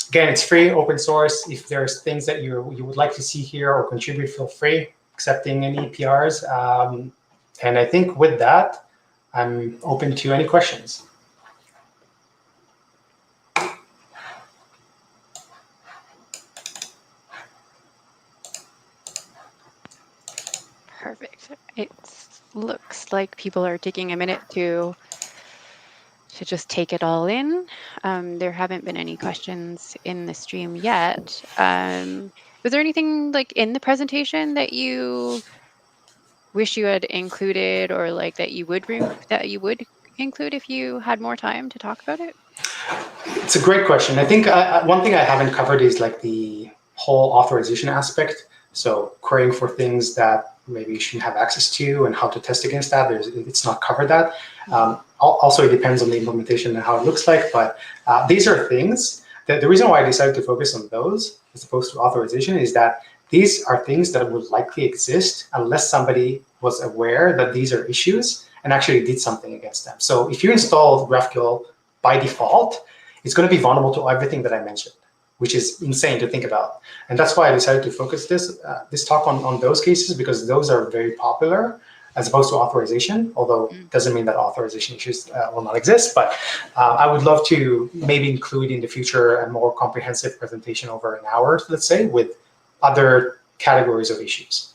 Again, it's free, open source. If there's things that you would like to see here or contribute, feel free, accepting any PRs. And I think with that, I'm open to any questions. Perfect. It looks like people are taking a minute to just take it all in. There haven't been any questions in the stream yet. Was there anything like in the presentation that you wish you had included, or like that you would include if you had more time to talk about it? It's a great question. I think one thing I haven't covered is like the whole authorization aspect. So querying for things that maybe you shouldn't have access to and how to test against that. It's not covered that. Also, it depends on the implementation and how it looks like. But these are things that the reason why I decided to focus on those as opposed to authorization is that these are things that would likely exist unless somebody was aware that these are issues and actually did something against them. So if you install GraphQL by default, it's going to be vulnerable to everything that I mentioned, which is insane to think about. And that's why I decided to focus this talk on those cases, because those are very popular as opposed to authorization, although it doesn't mean that authorization issues will not exist. But I would love to maybe include in the future a more comprehensive presentation over an hour, let's say, with other categories of issues.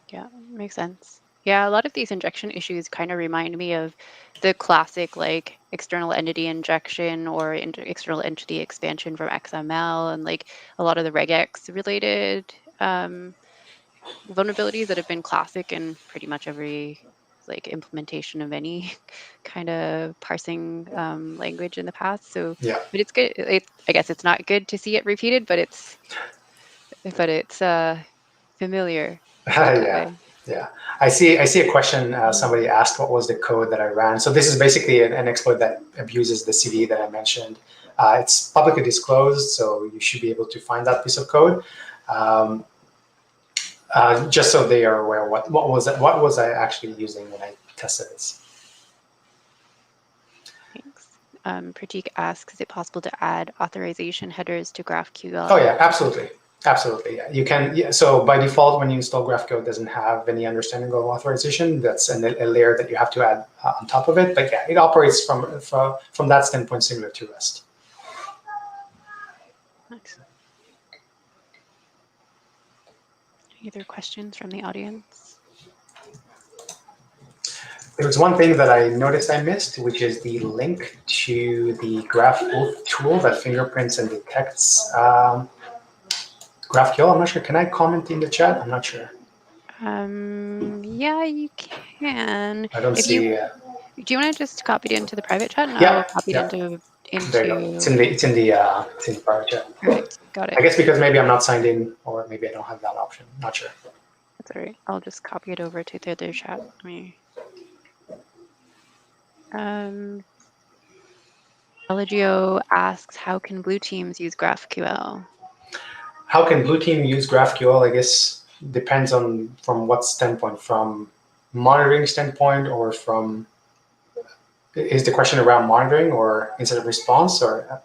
Yeah, makes sense. Yeah, a lot of these injection issues kind of remind me of the classic like external entity injection or external entity expansion from XML, and like a lot of the regex related vulnerabilities that have been classic in pretty much every like implementation of any kind of parsing language in the past. So, Yeah. but it's good. I guess it's not good to see it repeated, but it's familiar to put it that Yeah. way. Yeah. I see a question. Somebody asked what was the code that I ran. So this is basically an exploit that abuses the CD that I mentioned. It's publicly disclosed, so you should be able to find that piece of code. Just so they are aware, what was I actually using when I tested this? Thanks. Pratik asks, is it possible to add authorization headers to GraphQL? Oh yeah, absolutely. Absolutely, yeah. You can. Yeah. So by default, when you install GraphQL, it doesn't have any understanding of authorization. That's a layer that you have to add on top of it. But yeah, it operates from that standpoint similar to REST. Nice. Any other questions from the audience? There was one thing that I noticed I missed, which is the link to the GraphQL tool that fingerprints and detects GraphQL. I'm not sure. Can I comment in the chat? I'm not sure. Yeah, you can. I don't If see. do you want to just copy it into the private chat, and Yeah, I'll copy it yeah. There you go. It's in the private chat. Perfect. Got it. I guess because maybe I'm not signed in, or maybe I don't have that option. Not sure. That's all right. I'll just copy it over to the other chat. Let me. Eligio asks, how can blue teams use GraphQL? How can blue team use GraphQL? I guess depends on from what standpoint, from monitoring standpoint, or from, is the question around monitoring or incident response, or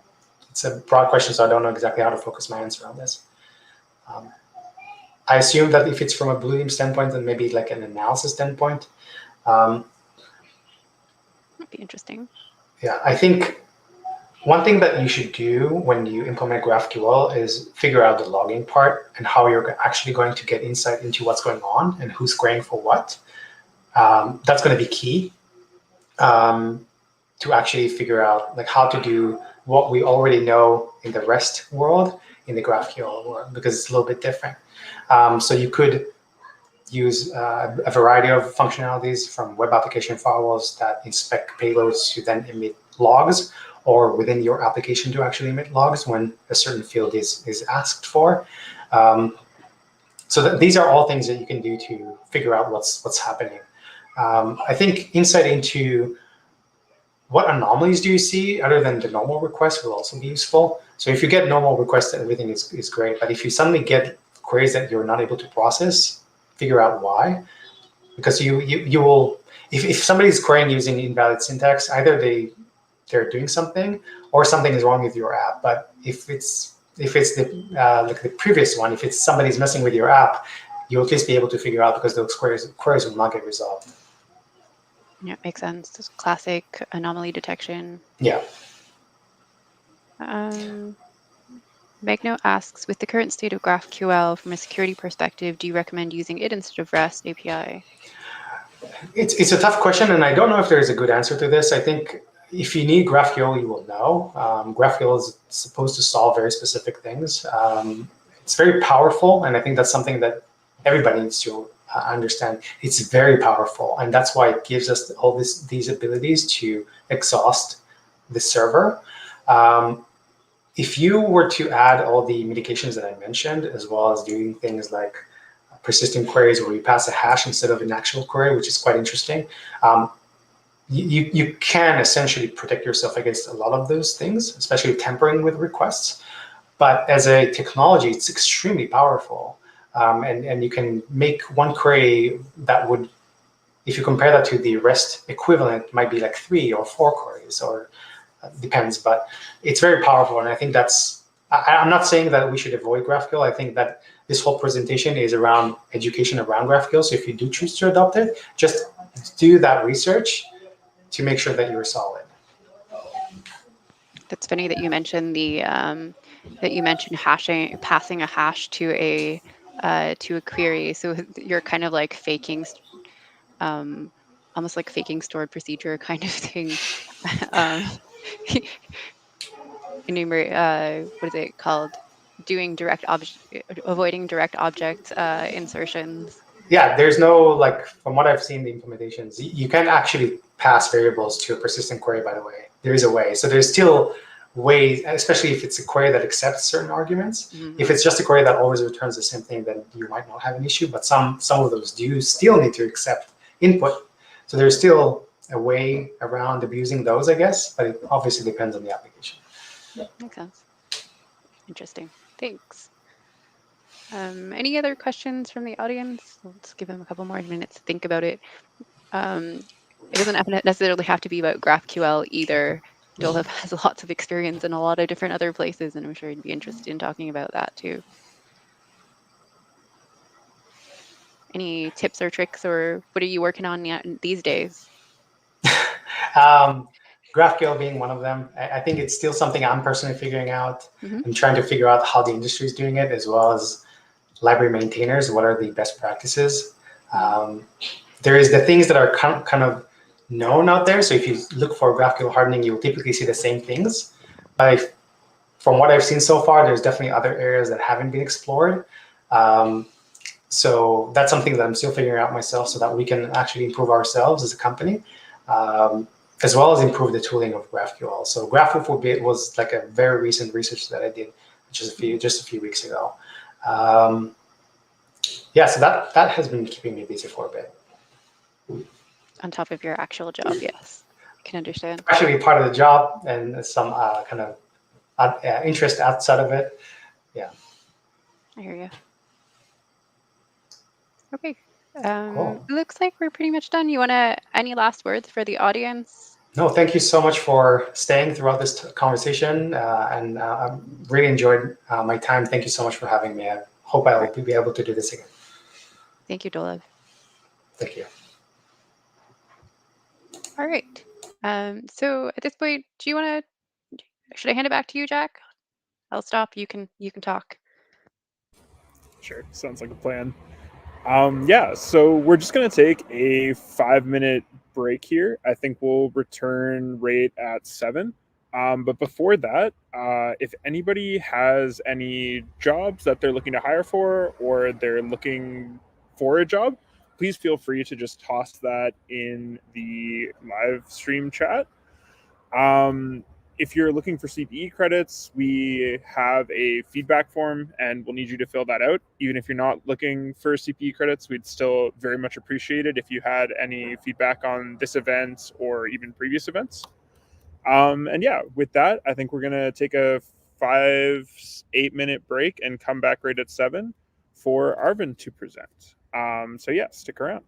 it's a broad question, so I don't know exactly how to focus my answer on this. I assume that if it's from a blue team standpoint, then maybe like an analysis standpoint. That'd be interesting. Yeah, I think one thing that you should do when you implement GraphQL is figure out the logging part and how you're actually going to get insight into what's going on and who's querying for what. That's going to be key to actually figure out like how to do what we already know in the REST world in the GraphQL world, because it's a little bit different. So you could use a variety of functionalities from web application firewalls that inspect payloads to then emit logs, or within your application to actually emit logs when a certain field is asked for. So these are all things that you can do to figure out what's happening. I think insight into what anomalies do you see other than the normal requests will also be useful. So if you get normal requests, everything is great. But if you suddenly get queries that you're not able to process, figure out why. Because you will, if somebody's querying using invalid syntax, either they're doing something or something is wrong with your app. But if it's the like the previous one, if it's somebody's messing with your app, you'll at least be able to figure out, because those queries will not get resolved. Yeah, makes sense. Just classic anomaly detection. Yeah. Magno asks, with the current state of GraphQL from a security perspective, do you recommend using it instead of REST API? It's a tough question, and I don't know if there is a good answer to this. I think if you need GraphQL, you will know. GraphQL is supposed to solve very specific things. It's very powerful, and I think that's something that everybody needs to understand. It's very powerful, and that's why it gives us all these abilities to exhaust the server. If you were to add all the mitigations that I mentioned, as well as doing things like persistent queries where you pass a hash instead of an actual query, which is quite interesting, you can essentially protect yourself against a lot of those things, especially tampering with requests. But as a technology, it's extremely powerful. And you can make one query that would, if you compare that to the REST equivalent, might be like 3 or 4 queries, or depends. But it's very powerful, and I think I'm not saying that we should avoid GraphQL. I think that this whole presentation is around education around GraphQL. So if you do choose to adopt it, just do that research to make sure that you're solid. That's funny that you mentioned passing a hash to a query. So you're kind of like faking almost like faking stored procedure kind of thing. Enumerate, what is it called? Doing avoiding direct object insertions. Yeah, there's no, like, from what I've seen, the implementations, you can actually pass variables to a persistent query, by the way. There is a way. So there's still ways, especially if it's a query that accepts certain arguments. Mm-hmm. If it's just a query that always returns the same thing, then you might not have an issue. But some of those do still need to accept input. So there's still a way around abusing those, I guess. But it obviously depends on the application. Makes sense. Interesting. Thanks. Any other questions from the audience? Let's give them a couple more minutes to think about it. It doesn't necessarily have to be about GraphQL either. Dolev has lots of experience in a lot of different other places, and I'm sure he'd be interested in talking about that too. Any tips or tricks, or what are you working on these days? GraphQL being one of them. I think it's still something I'm personally figuring out. Mm-hmm. I'm trying to figure out how the industry is doing it, as well as library maintainers. What are the best practices? There is the things that are kind of known out there. So if you look for GraphQL hardening, you'll typically see the same things. But from what I've seen so far, there's definitely other areas that haven't been explored. So that's something that I'm still figuring out myself, so that we can actually improve ourselves as a company. As well as improve the tooling of GraphQL. So GraphQL was like a very recent research that I did, just a few weeks ago. Yeah, so that has been keeping me busy for a bit. On top of your actual job, yes, I can understand. Actually, part of the job and some kind of interest outside of it. Yeah. I hear you. Okay. Cool. Looks like we're pretty much done. You want any last words for the audience? No, thank you so much for staying throughout this conversation, and I really enjoyed my time. Thank you so much for having me. I hope I'll be able to do this again. Thank you, Dolev. Thank you. All right. So at this point, should I hand it back to you, Jack? I'll stop. You can talk. Sure, sounds like a plan. Yeah, so we're just going to take a 5-minute break here. I think we'll return right at 7. But before that, if anybody has any jobs that they're looking to hire for, or they're looking for a job, please feel free to just toss that in the live stream chat. If you're looking for CPE credits, we have a feedback form, and we'll need you to fill that out. Even if you're not looking for CPE credits, we'd still very much appreciate it if you had any feedback on this event or even previous events. And yeah, with that, I think we're going to take a 8-minute break and come back right at 7 for Arvin to present. So yeah, stick around.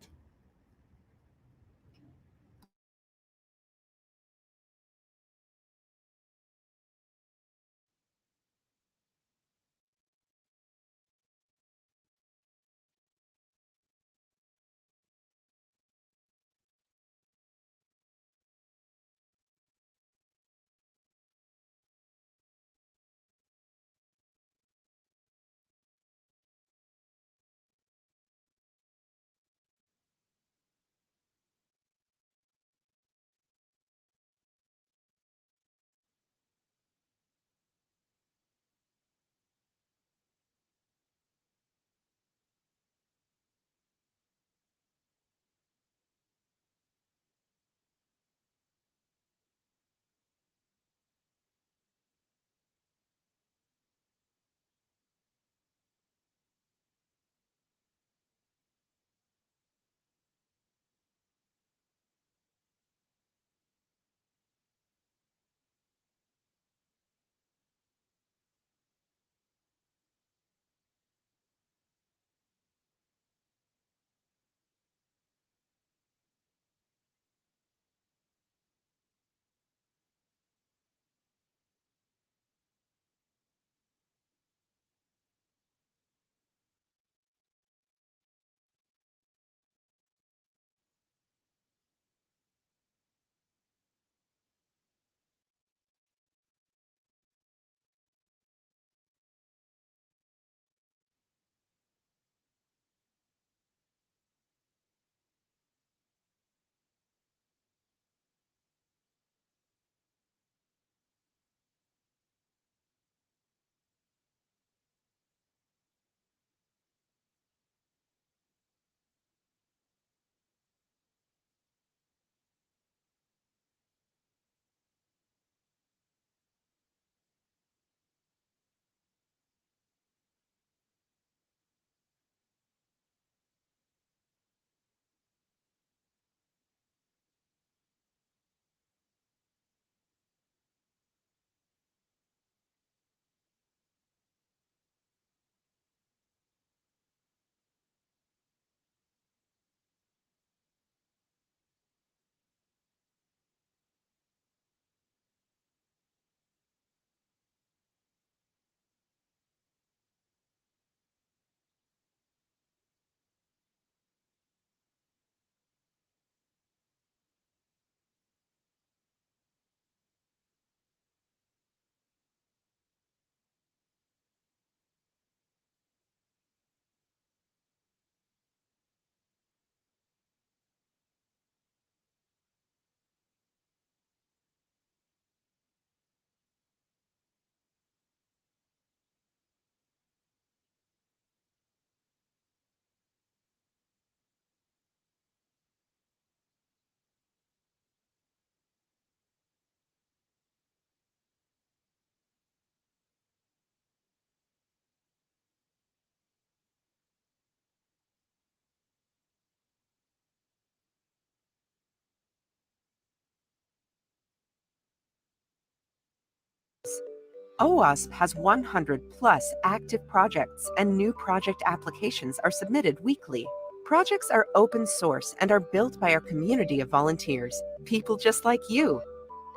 OWASP has 100 plus active projects, and new project applications are submitted weekly. Projects are open source and are built by our community of volunteers, people just like you.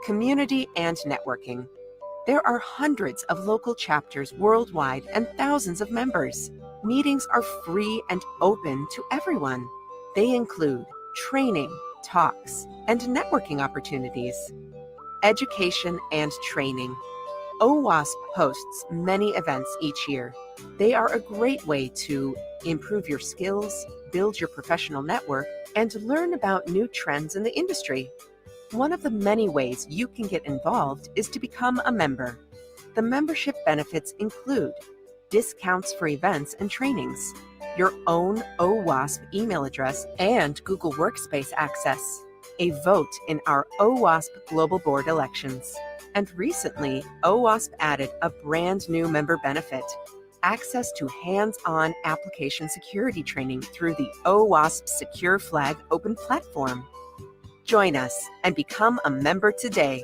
Community and networking. There are hundreds of local chapters worldwide and thousands of members. Meetings are free and open to everyone. They include training, talks, and networking opportunities. Education and training. OWASP hosts many events each year. They are a great way to improve your skills, build your professional network, and learn about new trends in the industry. One of the many ways you can get involved is to become a member. The membership benefits include discounts for events and trainings, your own OWASP email address and Google Workspace access, a vote in our OWASP Global Board elections. And recently, OWASP added a brand new member benefit, access to hands-on application security training through the OWASP Secure Flag Open Platform. Join us and become a member today.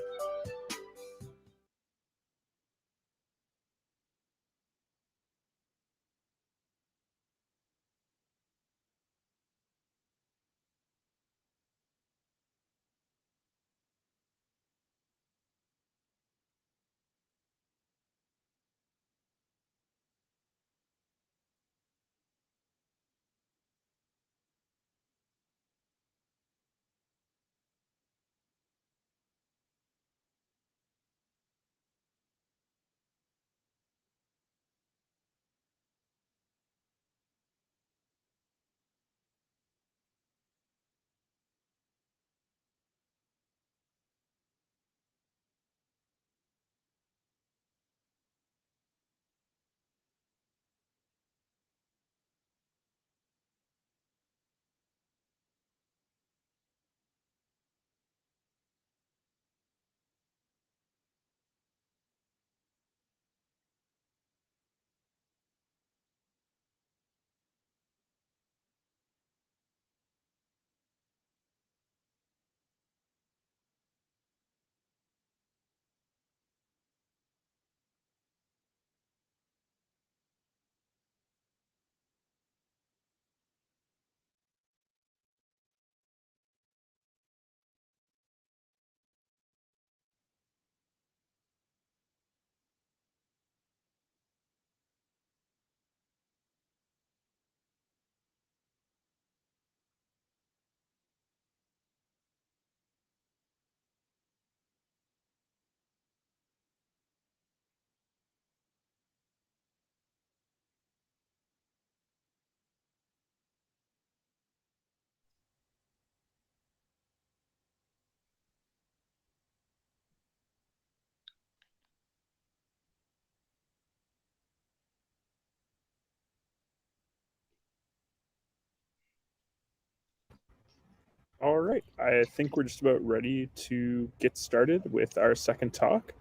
All right, I think we're just about ready to get started with our second talk.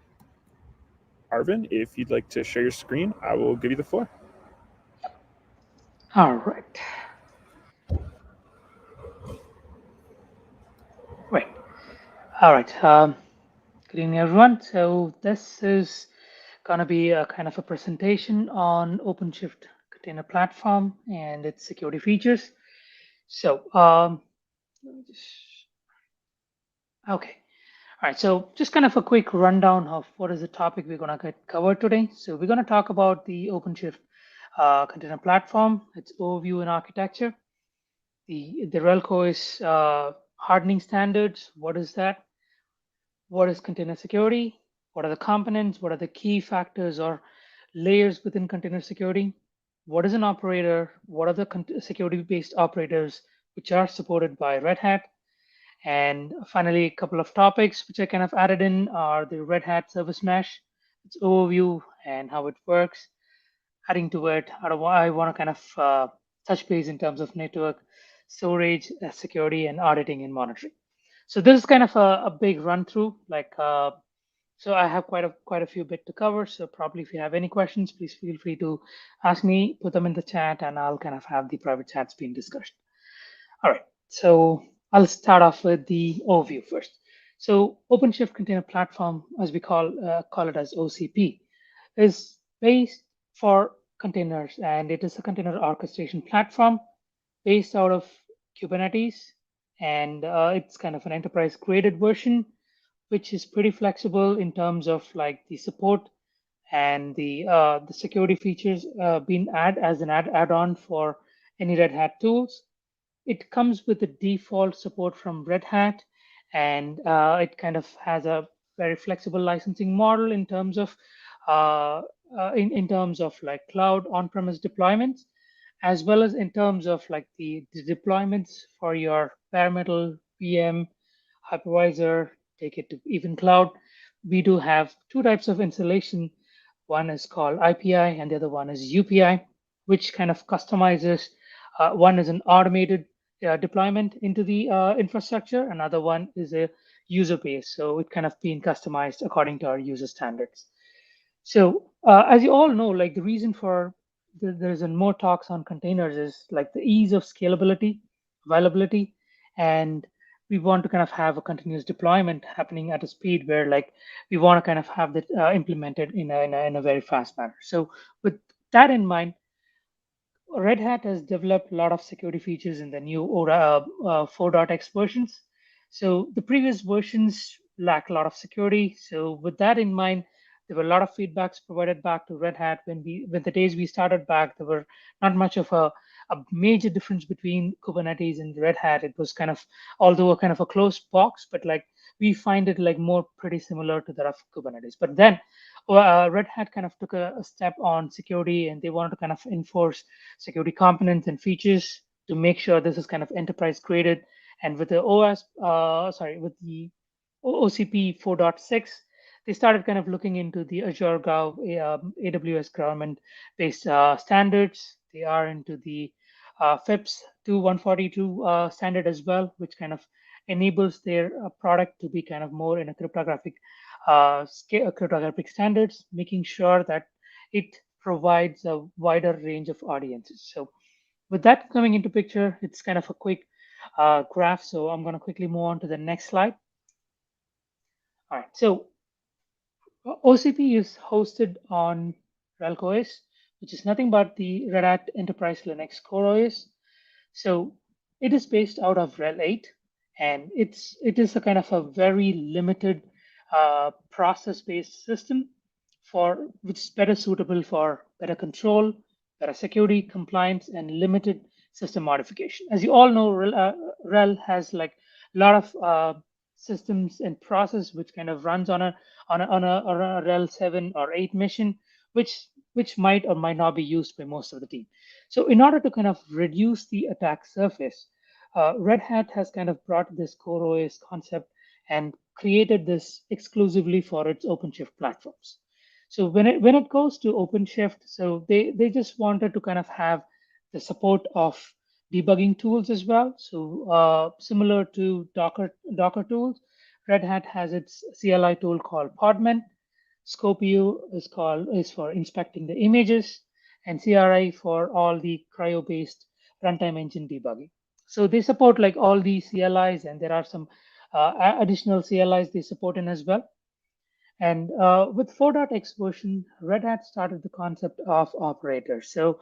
Arvin, if you'd like to share your screen, I will give you the floor. All right. Great. All right. Good evening, everyone. So this is going to be a kind of a presentation on OpenShift Container Platform and its security features. So let me just, okay. All right, so just kind of a quick rundown of what is the topic we're going to cover today. So we're going to talk about the OpenShift Container Platform, its overview and architecture, the RHCOS hardening standards. What is that? What is container security? What are the components? What are the key factors or layers within container security? What is an operator? What are the security-based operators which are supported by Red Hat? And finally, a couple of topics which I kind of added in are the Red Hat ServiceMesh, its overview and how it works. Adding to it, I want to kind of touch base in terms of network, storage, security, and auditing and monitoring. So this is kind of a big run through. So I have quite a few bit to cover. So probably if you have any questions, please feel free to ask me, put them in the chat, and I'll kind of have the private chats being discussed. All right. So I'll start off with the overview first. So OpenShift Container Platform, as we call it as OCP, is based for containers, and it is a container orchestration platform based out of Kubernetes, and it's kind of an enterprise graded version, which is pretty flexible in terms of like the support and the security features being as an add-on for any Red Hat tools. It comes with the default support from Red Hat, and it kind of has a very flexible licensing model in terms of in terms of like cloud on-premise deployments, as well as in terms of like the deployments for your bare metal VM hypervisor, take it to even cloud. We do have two types of installation. One is called IPI and the other one is UPI, which kind of customizes. One is an automated deployment into the infrastructure. Another one is a user base. So it kind of being customized according to our user standards. So as you all know, like the reason for there's more talks on containers is like the ease of scalability, availability, and we want to kind of have a continuous deployment happening at a speed where like we want to kind of have that implemented in a very fast manner. So with that in mind, Red Hat has developed a lot of security features in the new 4.x versions. So the previous versions lack a lot of security. So with that in mind, there were a lot of feedbacks provided back to Red Hat when the days we started back. There were not much of a major difference between Kubernetes and Red Hat. It was kind of, although a kind of a closed box, but like we find it like more pretty similar to that of Kubernetes. But then Red Hat kind of took a step on security, and they wanted to kind of enforce security components and features to make sure this is kind of enterprise graded. And with the with the OCP 4.6, they started kind of looking into the Azure AWS government-based standards. They are into the FIPS 2142 standard as well, which kind of enables their product to be kind of more in a cryptographic standards, making sure that it provides a wider range of audiences. So with that coming into picture, it's kind of a quick graph. So I'm going to quickly move on to the next slide. All right, so OCP is hosted on RHCOS, which is nothing but the Red Hat Enterprise Linux Core OS. So it is based out of RHEL 8, and it is a kind of a very limited process-based system which is better suitable for better control, better security, compliance, and limited system modification. As you all know, RHEL has like a lot of systems and process which kind of runs on a RHEL 7 or 8 mission, which might or might not be used by most of the team. So in order to kind of reduce the attack surface, Red Hat has kind of brought this Core OS concept and created this exclusively for its OpenShift platforms. So when it goes to OpenShift, so they just wanted to kind of have the support of debugging tools as well. So similar to Docker tools, Red Hat has its CLI tool called Podman. Scopio is for inspecting the images, and CRI for all the CRI-based runtime engine debugging. So they support like all the CLIs, and there are some additional CLIs they support in as well. And with 4.x version, Red Hat started the concept of operators. So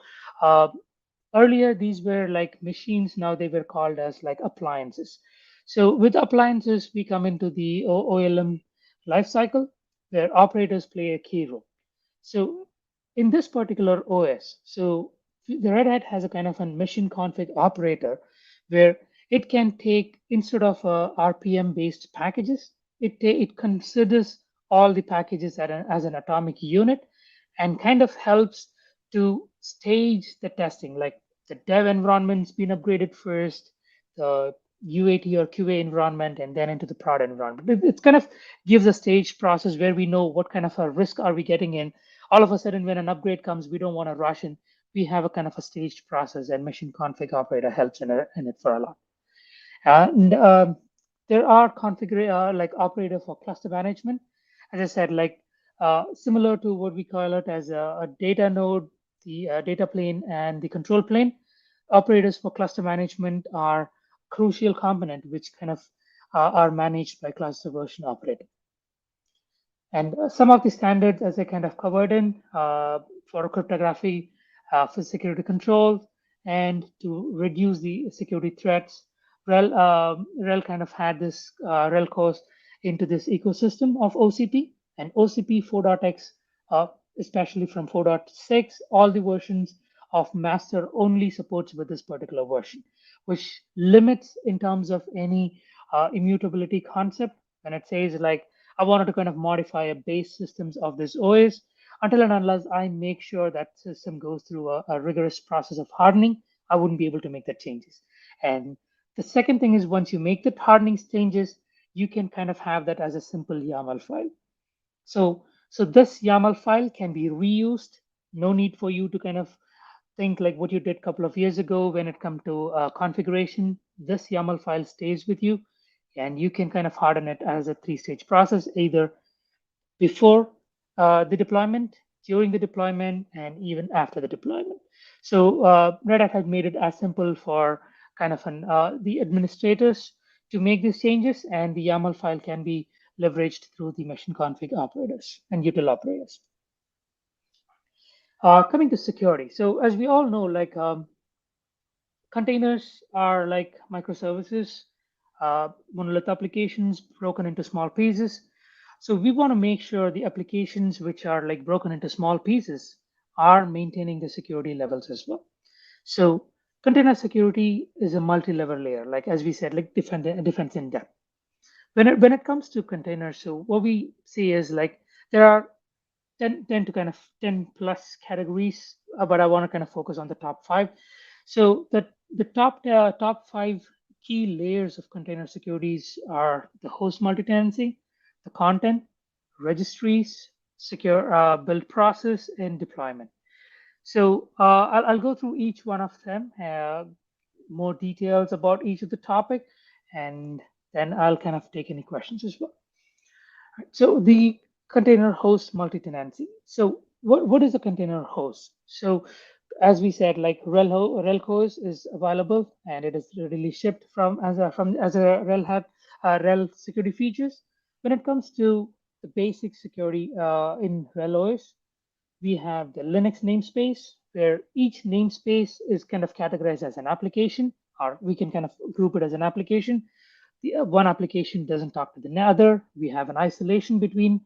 earlier, these were like machines. Now they were called as like appliances. So with appliances, we come into the OLM lifecycle, where operators play a key role. So in this particular OS, so the Red Hat has a kind of a mission config operator where it can take, instead of RPM-based packages, it considers all the packages as an atomic unit and kind of helps to stage the testing, like the dev environment's been upgraded first, the UAT or QA environment, and then into the prod environment. It kind of gives a staged process where we know what kind of a risk are we getting in. All of a sudden, when an upgrade comes, we don't want to rush in. We have a kind of a staged process, and mission config operator helps in it for a lot. And there are like operator for cluster management. As I said, like similar to what we call it as a data node, the data plane and the control plane. Operators for cluster management are crucial component which kind of are managed by cluster version operator. And some of the standards, as I kind of covered in for cryptography, for security control, and to reduce the security threats, RHEL kind of had this RHCOS into this ecosystem of OCP, and OCP 4.x, especially from 4.6, all the versions of master only supports with this particular version, which limits in terms of any immutability concept. When it says like, I wanted to kind of modify a base systems of this OS, until and unless I make sure that system goes through a rigorous process of hardening, I wouldn't be able to make the changes. And the second thing is, once you make the hardening changes, you can kind of have that as a simple YAML file. So this YAML file can be reused. No need for you to kind of think like what you did a couple of years ago when it comes to configuration. This YAML file stays with you, and you can kind of harden it as a three-stage process, either before the deployment, during the deployment, and even after the deployment. So Red Hat has made it as simple for kind of the administrators to make these changes, and the YAML file can be leveraged through the machine config operators and util operators. Coming to security. So as we all know, like containers are like microservices, monolith applications broken into small pieces. So we want to make sure the applications which are like broken into small pieces are maintaining the security levels as well. So container security is a multi-level layer, like as we said, like defense in depth. When it comes to containers, so what we see is like there are 10 to kind of 10 plus categories, but I want to kind of focus on the top 5. So the top 5 key layers of container securities are the host multi-tenancy, the content, registries, secure build process, and deployment. So I'll go through each one of them, more details about each of the topic, and then I'll kind of take any questions as well. So the container host multi-tenancy. So what is a container host? So as we said, like RHEL is available, and it is readily shipped as a RHEL hat RHEL security features. When it comes to the basic security in RHEL OS, we have the Linux namespace, where each namespace is kind of categorized as an application, or we can kind of group it as an application. The one application doesn't talk to the other. We have an isolation between,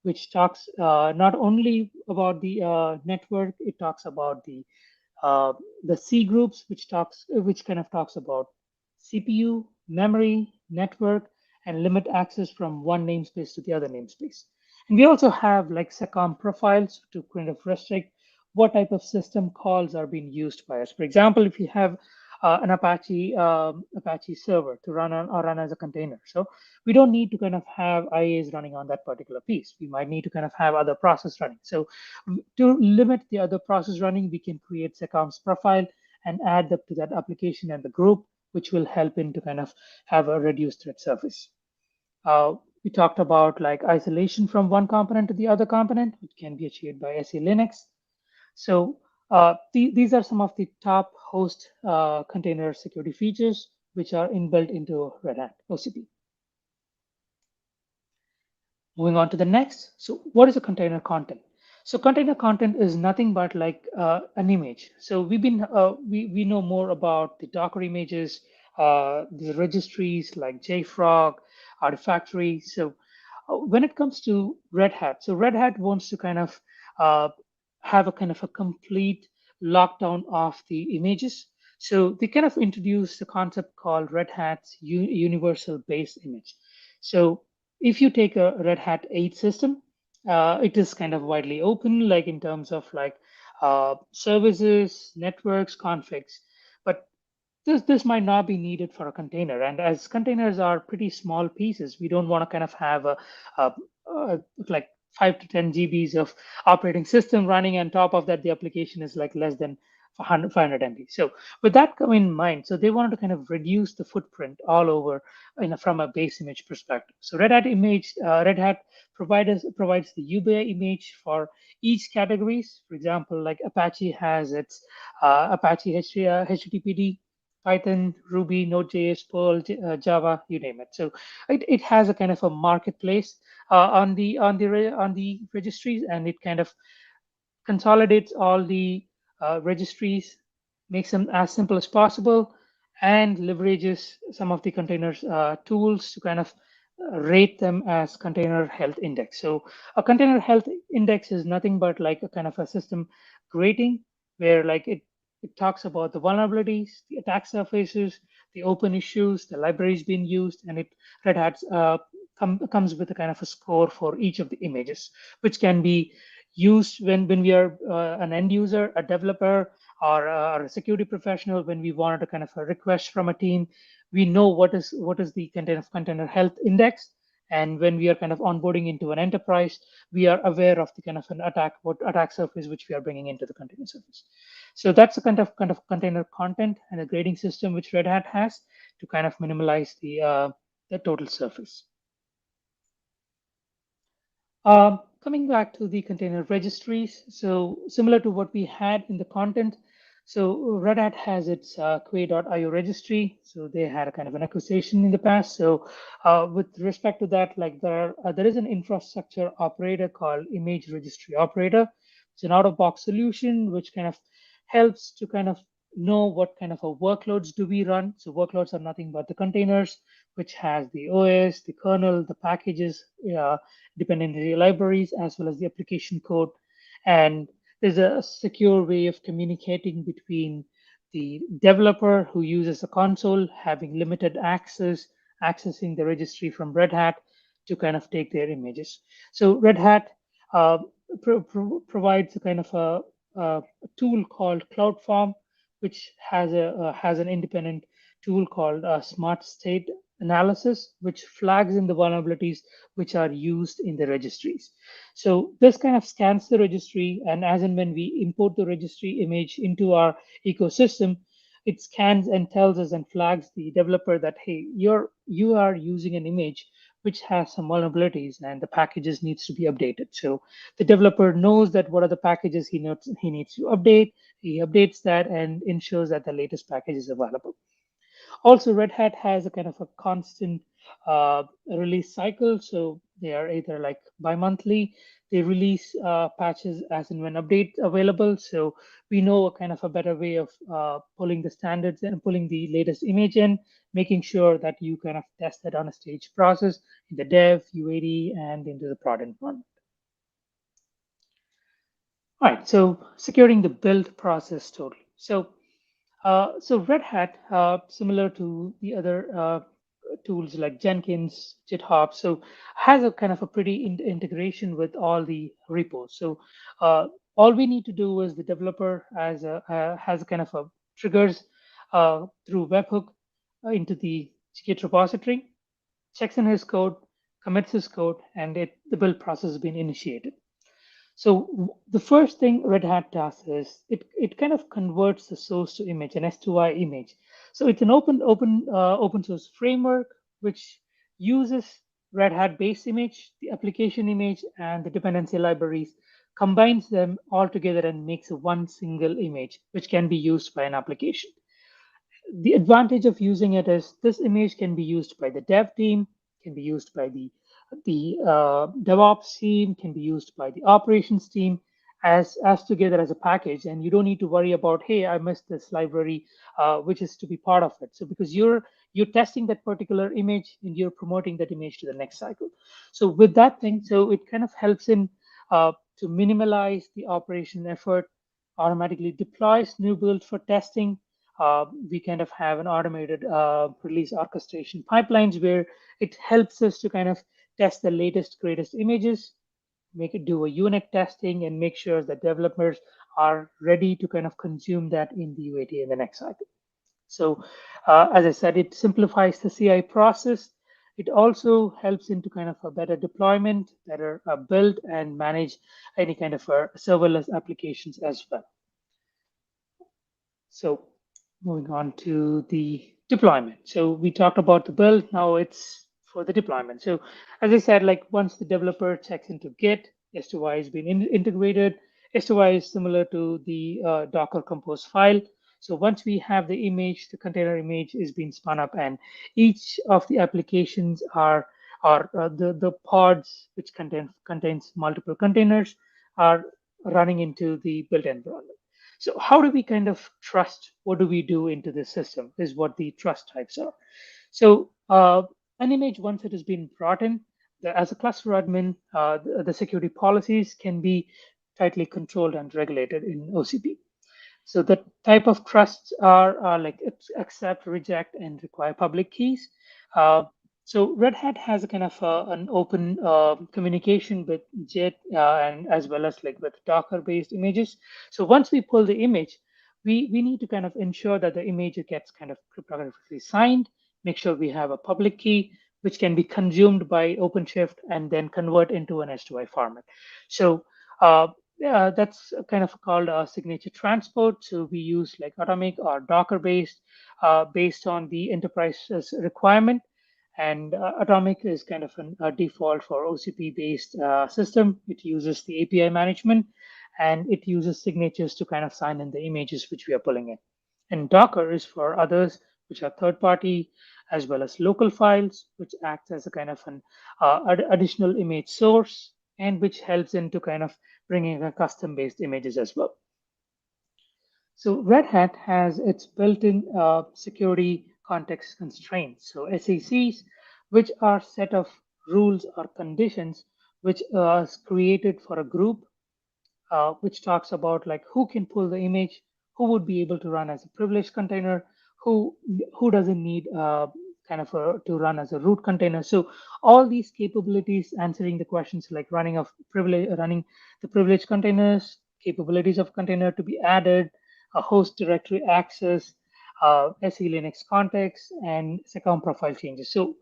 which talks not only about the network, it talks about the C groups, which kind of talks about CPU, memory, network, and limit access from one namespace to the other namespace. And we also have like SecOm profiles to kind of restrict what type of system calls are being used by us. For example, if you have an Apache server to run on or run as a container, so we don't need to kind of have IAs running on that particular piece. We might need to kind of have other process running. So to limit the other process running, we can create SecOm's profile and add that to that application and the group, which will help in to kind of have a reduced threat surface. We talked about like isolation from one component to the other component, which can be achieved by SE Linux. So these are some of the top host container security features which are inbuilt into Red Hat OCP. Moving on to the next. So what is a container content? So container content is nothing but like an image. So we know more about the Docker images, the registries like JFrog, Artifactory. So when it comes to Red Hat, so Red Hat wants to kind of have a kind of a complete lockdown of the images. So they kind of introduced a concept called Red Hat's universal base image. So if you take a Red Hat 8 system, it is kind of widely open, like in terms of like services, networks, configs. But this might not be needed for a container. And as containers are pretty small pieces, we don't want to kind of have like 5 to 10 GBs of operating system running. On top of that, the application is like less than 500 MB. So with that come in mind, so they wanted to kind of reduce the footprint all over from a base image perspective. So Red Hat provides the UBI image for each categories. For example, like Apache has its Apache HTTPD Python, Ruby, Node.js, Perl, Java, you name it. So it has a kind of a marketplace on the registries, and it kind of consolidates all the registries, makes them as simple as possible, and leverages some of the containers tools to kind of rate them as container health index. So a container health index is nothing but like a kind of a system rating where like it talks about the vulnerabilities, the attack surfaces, the open issues, the libraries being used, and it Red Hat comes with a kind of a score for each of the images, which can be used when we are an end user, a developer, or a security professional. When we wanted a kind of a request from a team, we know what is the container health index. And when we are kind of onboarding into an enterprise, we are aware of the kind of an attack surface which we are bringing into the container surface. So that's a kind of container content and a grading system which Red Hat has to kind of minimize the total surface. Coming back to the container registries, so similar to what we had in the content, so Red Hat has its Quay.io registry. So they had a kind of an acquisition in the past. So with respect to that, like there is an infrastructure operator called Image Registry Operator. It's an out-of-box solution which kind of helps to kind of know what kind of a workloads do we run. So workloads are nothing but the containers, which has the OS, the kernel, the packages, dependency libraries, as well as the application code. And there's a secure way of communicating between the developer who uses a console, having limited access, accessing the registry from Red Hat to kind of take their images. So Red Hat provides a kind of a tool called CloudForm, which has an independent tool called Smart State Analysis, which flags in the vulnerabilities which are used in the registries. So this kind of scans the registry, and as and when we import the registry image into our ecosystem, it scans and tells us and flags the developer that, hey, you are using an image which has some vulnerabilities and the packages needs to be updated. So the developer knows that what are the packages he needs to update. He updates that and ensures that the latest package is available. Also, Red Hat has a kind of a constant release cycle. So they are either like bi-monthly, they release patches as and when updates available. So we know a kind of a better way of pulling the standards and pulling the latest image in, making sure that you kind of test that on a stage process in the dev, UAT, and into the prod environment. All right, so securing the build process totally. So Red Hat, similar to the other tools like Jenkins, GitHub, so has a kind of a pretty integration with all the repos. So all we need to do is the developer has a kind of a triggers through webhook into the Git repository, checks in his code, commits his code, and the build process has been initiated. So the first thing Red Hat does is it kind of converts the source to image, an S2I image. So it's an open source framework which uses Red Hat base image, the application image, and the dependency libraries, combines them all together and makes one single image, which can be used by an application. The advantage of using it is this image can be used by the dev team, can be used by the DevOps team, can be used by the operations team as together as a package, and you don't need to worry about, hey, I missed this library, which is to be part of it. So because you're testing that particular image and you're promoting that image to the next cycle. So with that thing, so it kind of helps in to minimize the operation effort, automatically deploys new build for testing. We kind of have an automated release orchestration pipelines where it helps us to kind of test the latest, greatest images, make it do a unit testing, and make sure that developers are ready to kind of consume that in the UAT in the next cycle. So as I said, it simplifies the CI process. It also helps into kind of a better deployment, better build and manage any kind of serverless applications as well. So moving on to the deployment. So we talked about the build, now it's for the deployment. So as I said, like once the developer checks into Git, S2I has been integrated. S2I is similar to the Docker Compose file. So once we have the image, the container image is being spun up, and each of the applications are the pods which contains multiple containers are running into the built environment. So how do we kind of trust what do we do into this system is what the trust types are. So an image, once it has been brought in, as a cluster admin, the security policies can be tightly controlled and regulated in OCP. So the type of trusts are like accept, reject, and require public keys. So Red Hat has a kind of an open communication with JIT and as well as like with Docker-based images. So once we pull the image, we need to kind of ensure that the image gets kind of cryptographically signed, make sure we have a public key, which can be consumed by OpenShift and then convert into an S2I format. So yeah, that's kind of called a signature transport. So we use like Atomic or Docker based on the enterprise's requirement. And Atomic is kind of a default for OCP based system. It uses the API management and it uses signatures to kind of sign in the images which we are pulling in. And Docker is for others, which are third party, as well as local files, which acts as a kind of an additional image source and which helps into kind of bringing a custom based images as well. So Red Hat has its built-in security context constraints. So SACs, which are set of rules or conditions which is created for a group, which talks about like who can pull the image, who would be able to run as a privileged container, who doesn't need to run as a root container. So all these capabilities answering the questions like running the privileged containers, capabilities of container to be added, a host directory access, SE Linux context, and SecOps profile changes. So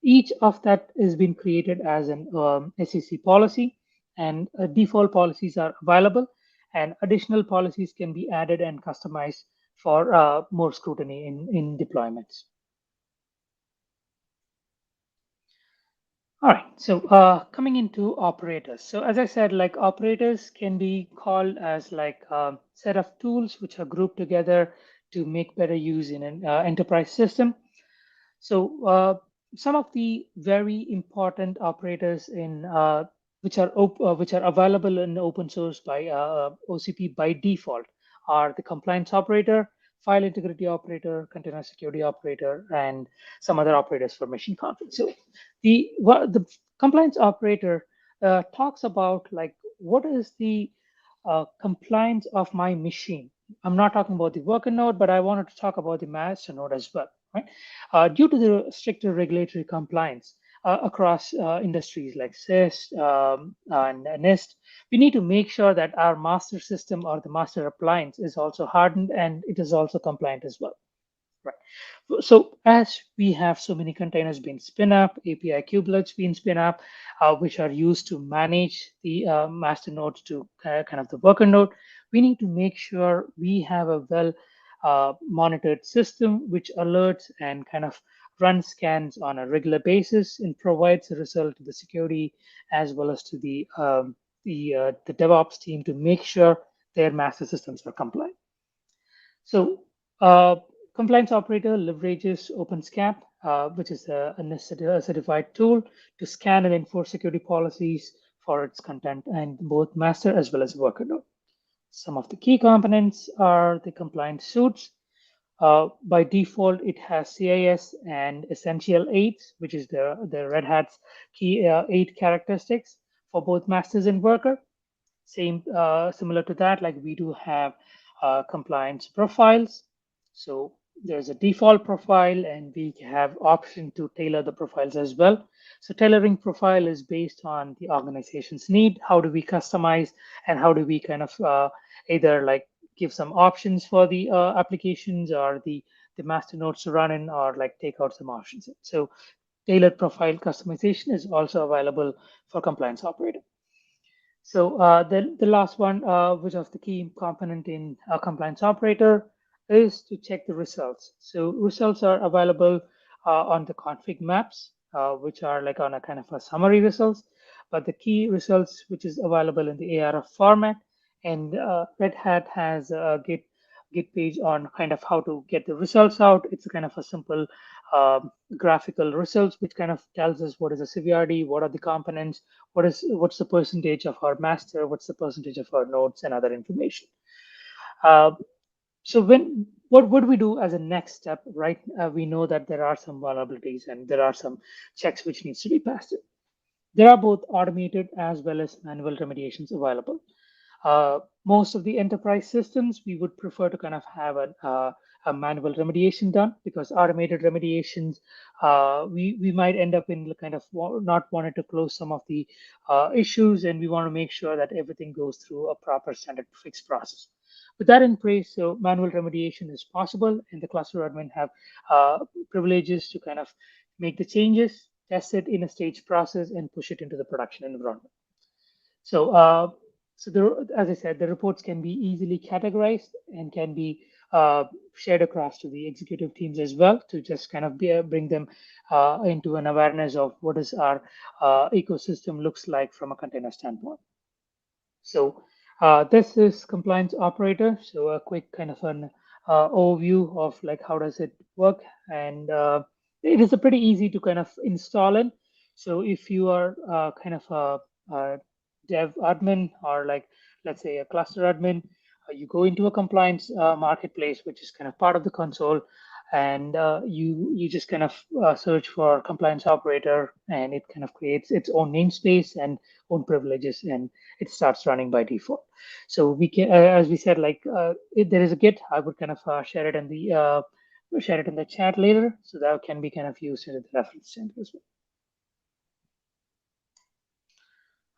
each of that is being created as an SEC policy, and default policies are available, and additional policies can be added and customized for more scrutiny in deployments. All right, so coming into operators. So as I said, like operators can be called as like a set of tools which are grouped together to make better use in an enterprise system. So some of the very important operators in which are available in open source by OCP by default are the compliance operator, file integrity operator, container security operator, and some other operators for machine config. So the compliance operator talks about like what is the compliance of my machine. I'm not talking about the worker node, but I wanted to talk about the master node as well, right? Due to the stricter regulatory compliance across industries like CIS and NIST, we need to make sure that our master system or the master appliance is also hardened and it is also compliant as well. Right. So as we have so many containers being spin up, API kubelets being spin up, which are used to manage the master nodes to kind of the worker node, we need to make sure we have a well monitored system which alerts and kind of runs scans on a regular basis and provides a result to the security as well as to the DevOps team to make sure their master systems are compliant. So compliance operator leverages OpenSCAP, which is a certified tool to scan and enforce security policies for its content and both master as well as worker node. Some of the key components are the compliance suites. By default, it has CIS and Essential 8, which is the Red Hat's key 8 characteristics for both masters and worker. Similar to that, like we do have compliance profiles. So there's a default profile and we have option to tailor the profiles as well. So tailoring profile is based on the organization's need. How do we customize and how do we kind of either like give some options for the applications or the master nodes to run in or like take out some options. So tailored profile customization is also available for compliance operator. So the last one, which is the key component in a compliance operator, is to check the results. So results are available on the config maps, which are like on a kind of a summary results, but the key results, which is available in the ARF format. And Red Hat has Git Git page on kind of how to get the results out. It's a kind of a simple graphical results, which kind of tells us what is the severity, what are the components, what's the percentage of our master, what's the percentage of our nodes, and other information. So what would we do as a next step, right? We know that there are some vulnerabilities and there are some checks which needs to be passed in. There are both automated as well as manual remediations available. Most of the enterprise systems, we would prefer to kind of have a manual remediation done, because automated remediations, we might end up in kind of not wanting to close some of the issues, and we want to make sure that everything goes through a proper standard fix process. With that in place, so manual remediation is possible, and the cluster admin have privileges to kind of make the changes, test it in a stage process, and push it into the production environment. So, as I said, the reports can be easily categorized and can be shared across to the executive teams as well, to just kind of bring them into an awareness of what is our ecosystem looks like from a container standpoint. So this is compliance operator. So a quick kind of an overview of like how does it work, and it is a pretty easy to kind of install in. So if you are kind of a dev admin, or like let's say a cluster admin, you go into a compliance marketplace, which is kind of part of the console, and you just kind of search for compliance operator, and it kind of creates its own namespace and own privileges, and it starts running by default. So we can, as we said, like if there is a Git, I would kind of share it in the chat later, so that can be kind of used as a reference center as well.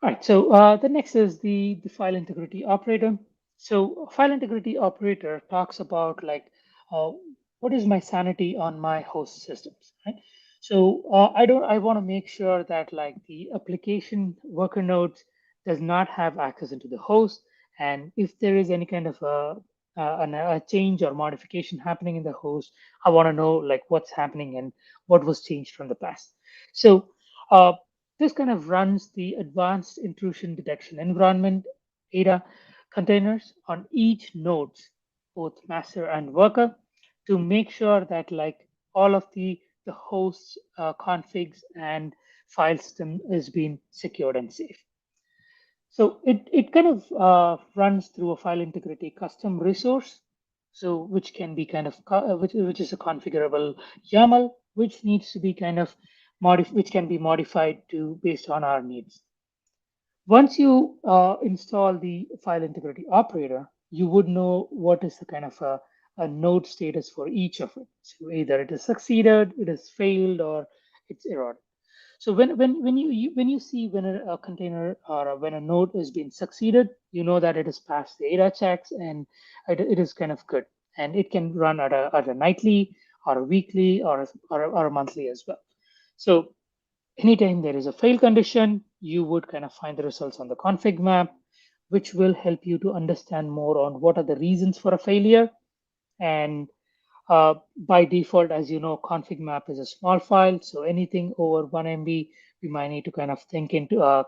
All right, so the next is the file integrity operator. So file integrity operator talks about like what is my sanity on my host systems, right? So I want to make sure that like the application worker nodes does not have access into the host, and if there is any kind of a change or modification happening in the host, I want to know like what's happening and what was changed from the past. So this kind of runs the advanced intrusion detection environment ADA containers on each nodes, both master and worker, to make sure that like all of the hosts, configs, and file system is being secured and safe. So it kind of runs through a file integrity custom resource, so which can be kind of which is a configurable YAML, which needs to be kind of which can be modified to based on our needs. Once you install the file integrity operator, you would know what is the kind of a node status for each of it. So either it is succeeded, it has failed, or it's errored. So when you see when a container or when a node is being succeeded, you know that it has passed the ADA checks and it is kind of good, and it can run at a nightly or a weekly or a monthly as well. So anytime there is a fail condition, you would kind of find the results on the config map, which will help you to understand more on what are the reasons for a failure. And by default, as you know, config map is a small file, so anything over 1 MB, we might need to kind of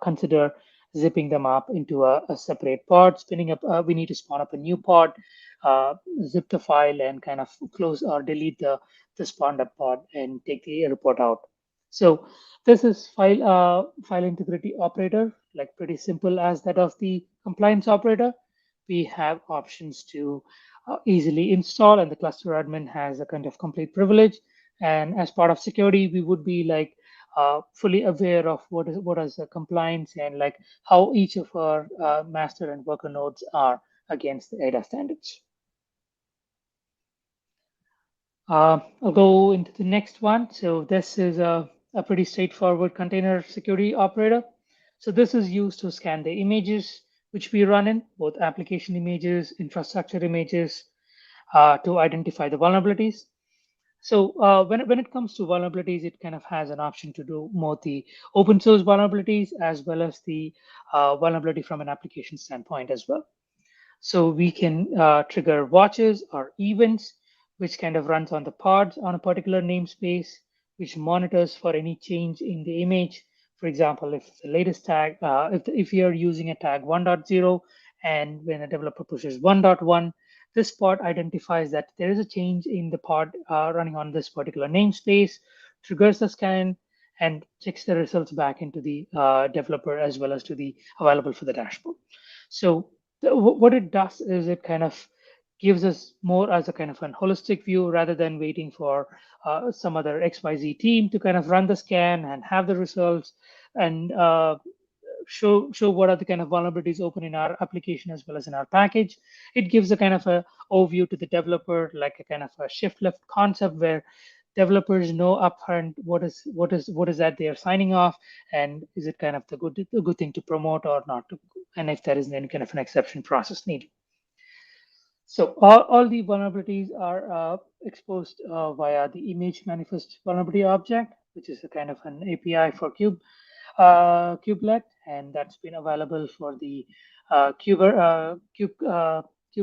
consider zipping them up into a separate pod, spinning up. We need to spawn up a new pod, zip the file, and kind of close or delete the spawned up pod and take the report out. So this is file integrity operator, like pretty simple as that of the compliance operator. We have options to easily install, and the cluster admin has a kind of complete privilege. And as part of security, we would be like fully aware of what is the compliance and like how each of our master and worker nodes are against the ADA standards. I'll go into the next one. So this is a pretty straightforward container security operator. So this is used to scan the images which we run in, both application images, infrastructure images, to identify the vulnerabilities. So when it comes to vulnerabilities, it kind of has an option to do more the open source vulnerabilities as well as the vulnerability from an application standpoint as well. So we can trigger watches or events, which kind of runs on the pods on a particular namespace, which monitors for any change in the image. For example, if the latest tag, if you're using a tag 1.0, and when a developer pushes 1.1, this pod identifies that there is a change in the pod running on this particular namespace, triggers the scan, and checks the results back into the developer as well as to the available for the dashboard. So what it does is it kind of gives us more as a kind of an holistic view rather than waiting for some other XYZ team to kind of run the scan and have the results and show what are the kind of vulnerabilities open in our application as well as in our package. It gives a kind of a overview to the developer, like a kind of a shift left concept where developers know upfront what is that they are signing off, and is it kind of the good thing to promote or not, and if there is any kind of an exception process needed. So all the vulnerabilities are exposed via the image manifest vulnerability object, which is a kind of an API for kubelet, and that's been available for the kube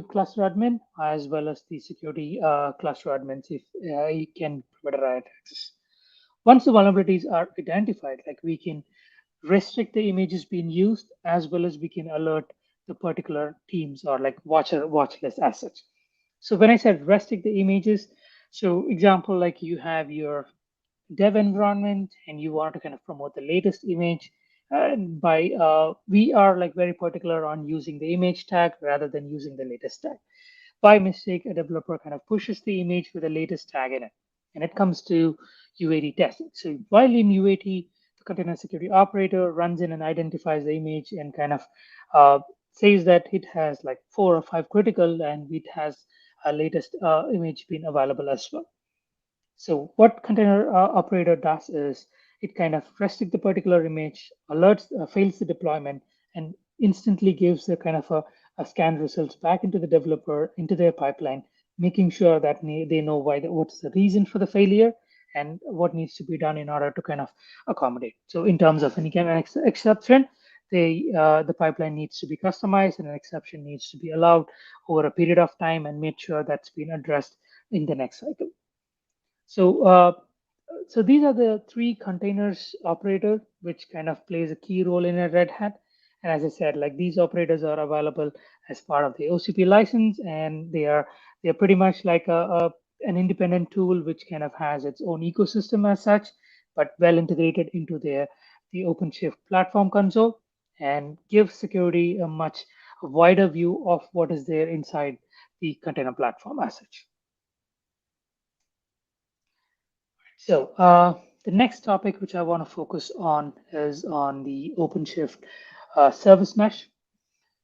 cluster admin as well as the security cluster admins if you can provide a right access. Once the vulnerabilities are identified, like we can restrict the images being used as well as we can alert the particular teams or like watch list as such. So when I said restrict the images, so example, like you have your dev environment and you want to kind of promote the latest image, we are like very particular on using the image tag rather than using the latest tag. By mistake, a developer kind of pushes the image with the latest tag in it, and it comes to UAT testing. So while in UAT, the container security operator runs in and identifies the image and kind of says that it has like 4 or 5 critical and it has a latest image being available as well. So what container operator does is it kind of restricts the particular image, alerts, fails the deployment, and instantly gives a kind of a scan results back into the developer, into their pipeline, making sure that they know what's the reason for the failure and what needs to be done in order to kind of accommodate. So in terms of any kind of exception, the pipeline needs to be customized and an exception needs to be allowed over a period of time and made sure that's been addressed in the next cycle. So these are the 3 containers operator, which kind of plays a key role in a Red Hat. And as I said, like these operators are available as part of the OCP license, and they're pretty much like an independent tool which kind of has its own ecosystem as such, but well integrated into the OpenShift platform console and gives security a much wider view of what is there inside the container platform as such. So the next topic which I want to focus on is on the OpenShift service mesh.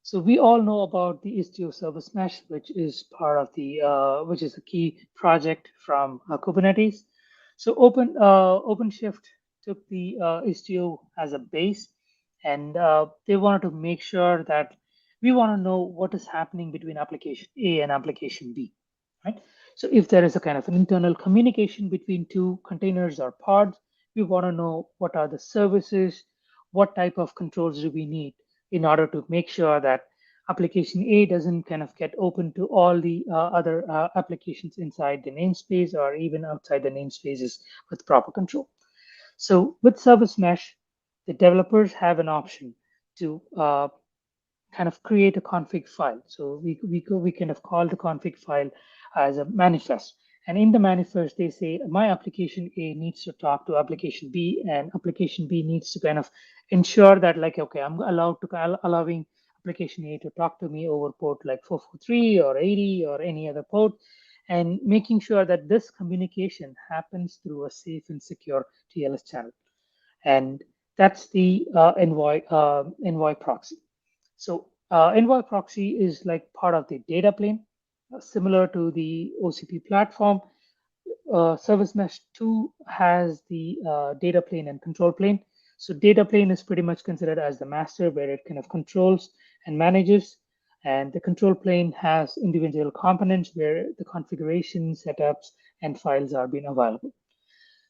So we all know about the Istio service mesh, which is part of the which is a key project from Kubernetes. So OpenShift took the Istio as a base, and they wanted to make sure that we want to know what is happening between application A and application B, right? So if there is a kind of an internal communication between 2 containers or pods, we want to know what are the services, what type of controls do we need in order to make sure that application A doesn't kind of get open to all the other applications inside the namespace or even outside the namespaces with proper control. So with service mesh, the developers have an option to kind of create a config file. So we kind of call the config file as a manifest. And in the manifest, they say my application A needs to talk to application B, and application B needs to kind of ensure that like, okay, I'm allowing application A to talk to me over port like 443 or 80 or any other port, and making sure that this communication happens through a safe and secure TLS channel. And that's the envoy proxy. So envoy proxy is like part of the data plane, similar to the OCP platform. Service Mesh 2 has the data plane and control plane. So data plane is pretty much considered as the master, where it kind of controls and manages. And the control plane has individual components where the configuration, setups, and files are being available.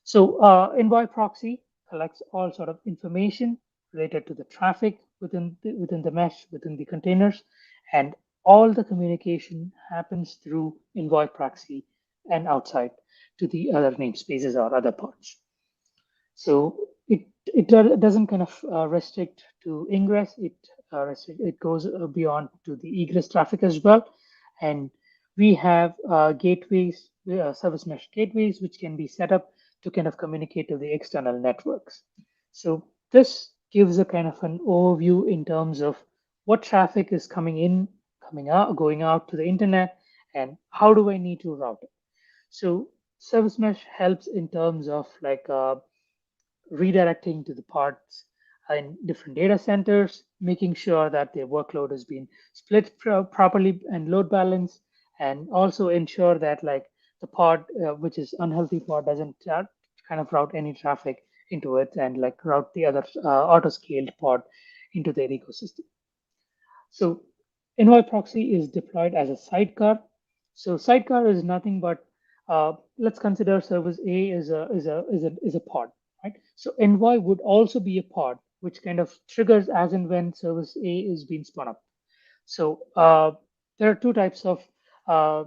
So envoy proxy collects all sort of information related to the traffic within the mesh, within the containers, and all the communication happens through envoy proxy and outside to the other namespaces or other pods. So it doesn't kind of restrict to ingress. It goes beyond to the egress traffic as well, and we have gateways, service mesh gateways, which can be set up to kind of communicate to the external networks. So this gives a kind of an overview in terms of what traffic is coming in, coming out, going out to the internet, and how do I need to route it. So service mesh helps in terms of like redirecting to the pods in different data centers, making sure that their workload has been split properly and load balanced, and also ensure that like the pod, which is unhealthy pod, doesn't kind of route any traffic into it and like route the other auto-scaled pod into their ecosystem. So Envoy Proxy is deployed as a sidecar. So sidecar is nothing but let's consider service A is a pod, right? So Envoy would also be a pod, which kind of triggers as and when service A is being spun up. So there are two types of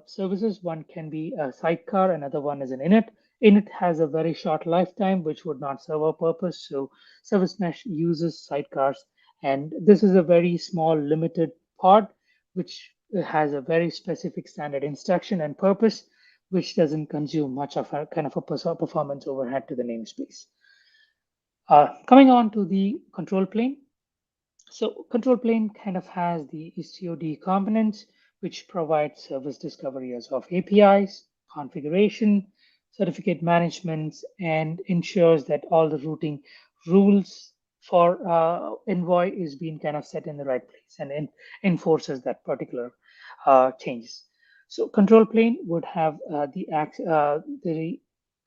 services. One can be a sidecar, another one is an init. Init has a very short lifetime, which would not serve our purpose. So Service Mesh uses sidecars, and this is a very small, limited pod, which has a very specific standard instruction and purpose, which doesn't consume much of a kind of a performance overhead to the namespace. Coming on to the control plane. So control plane kind of has the HTOD components, which provide service discovery as of APIs, configuration, certificate management, and ensures that all the routing rules for Envoy is being kind of set in the right place and enforces that particular changes. So control plane would have the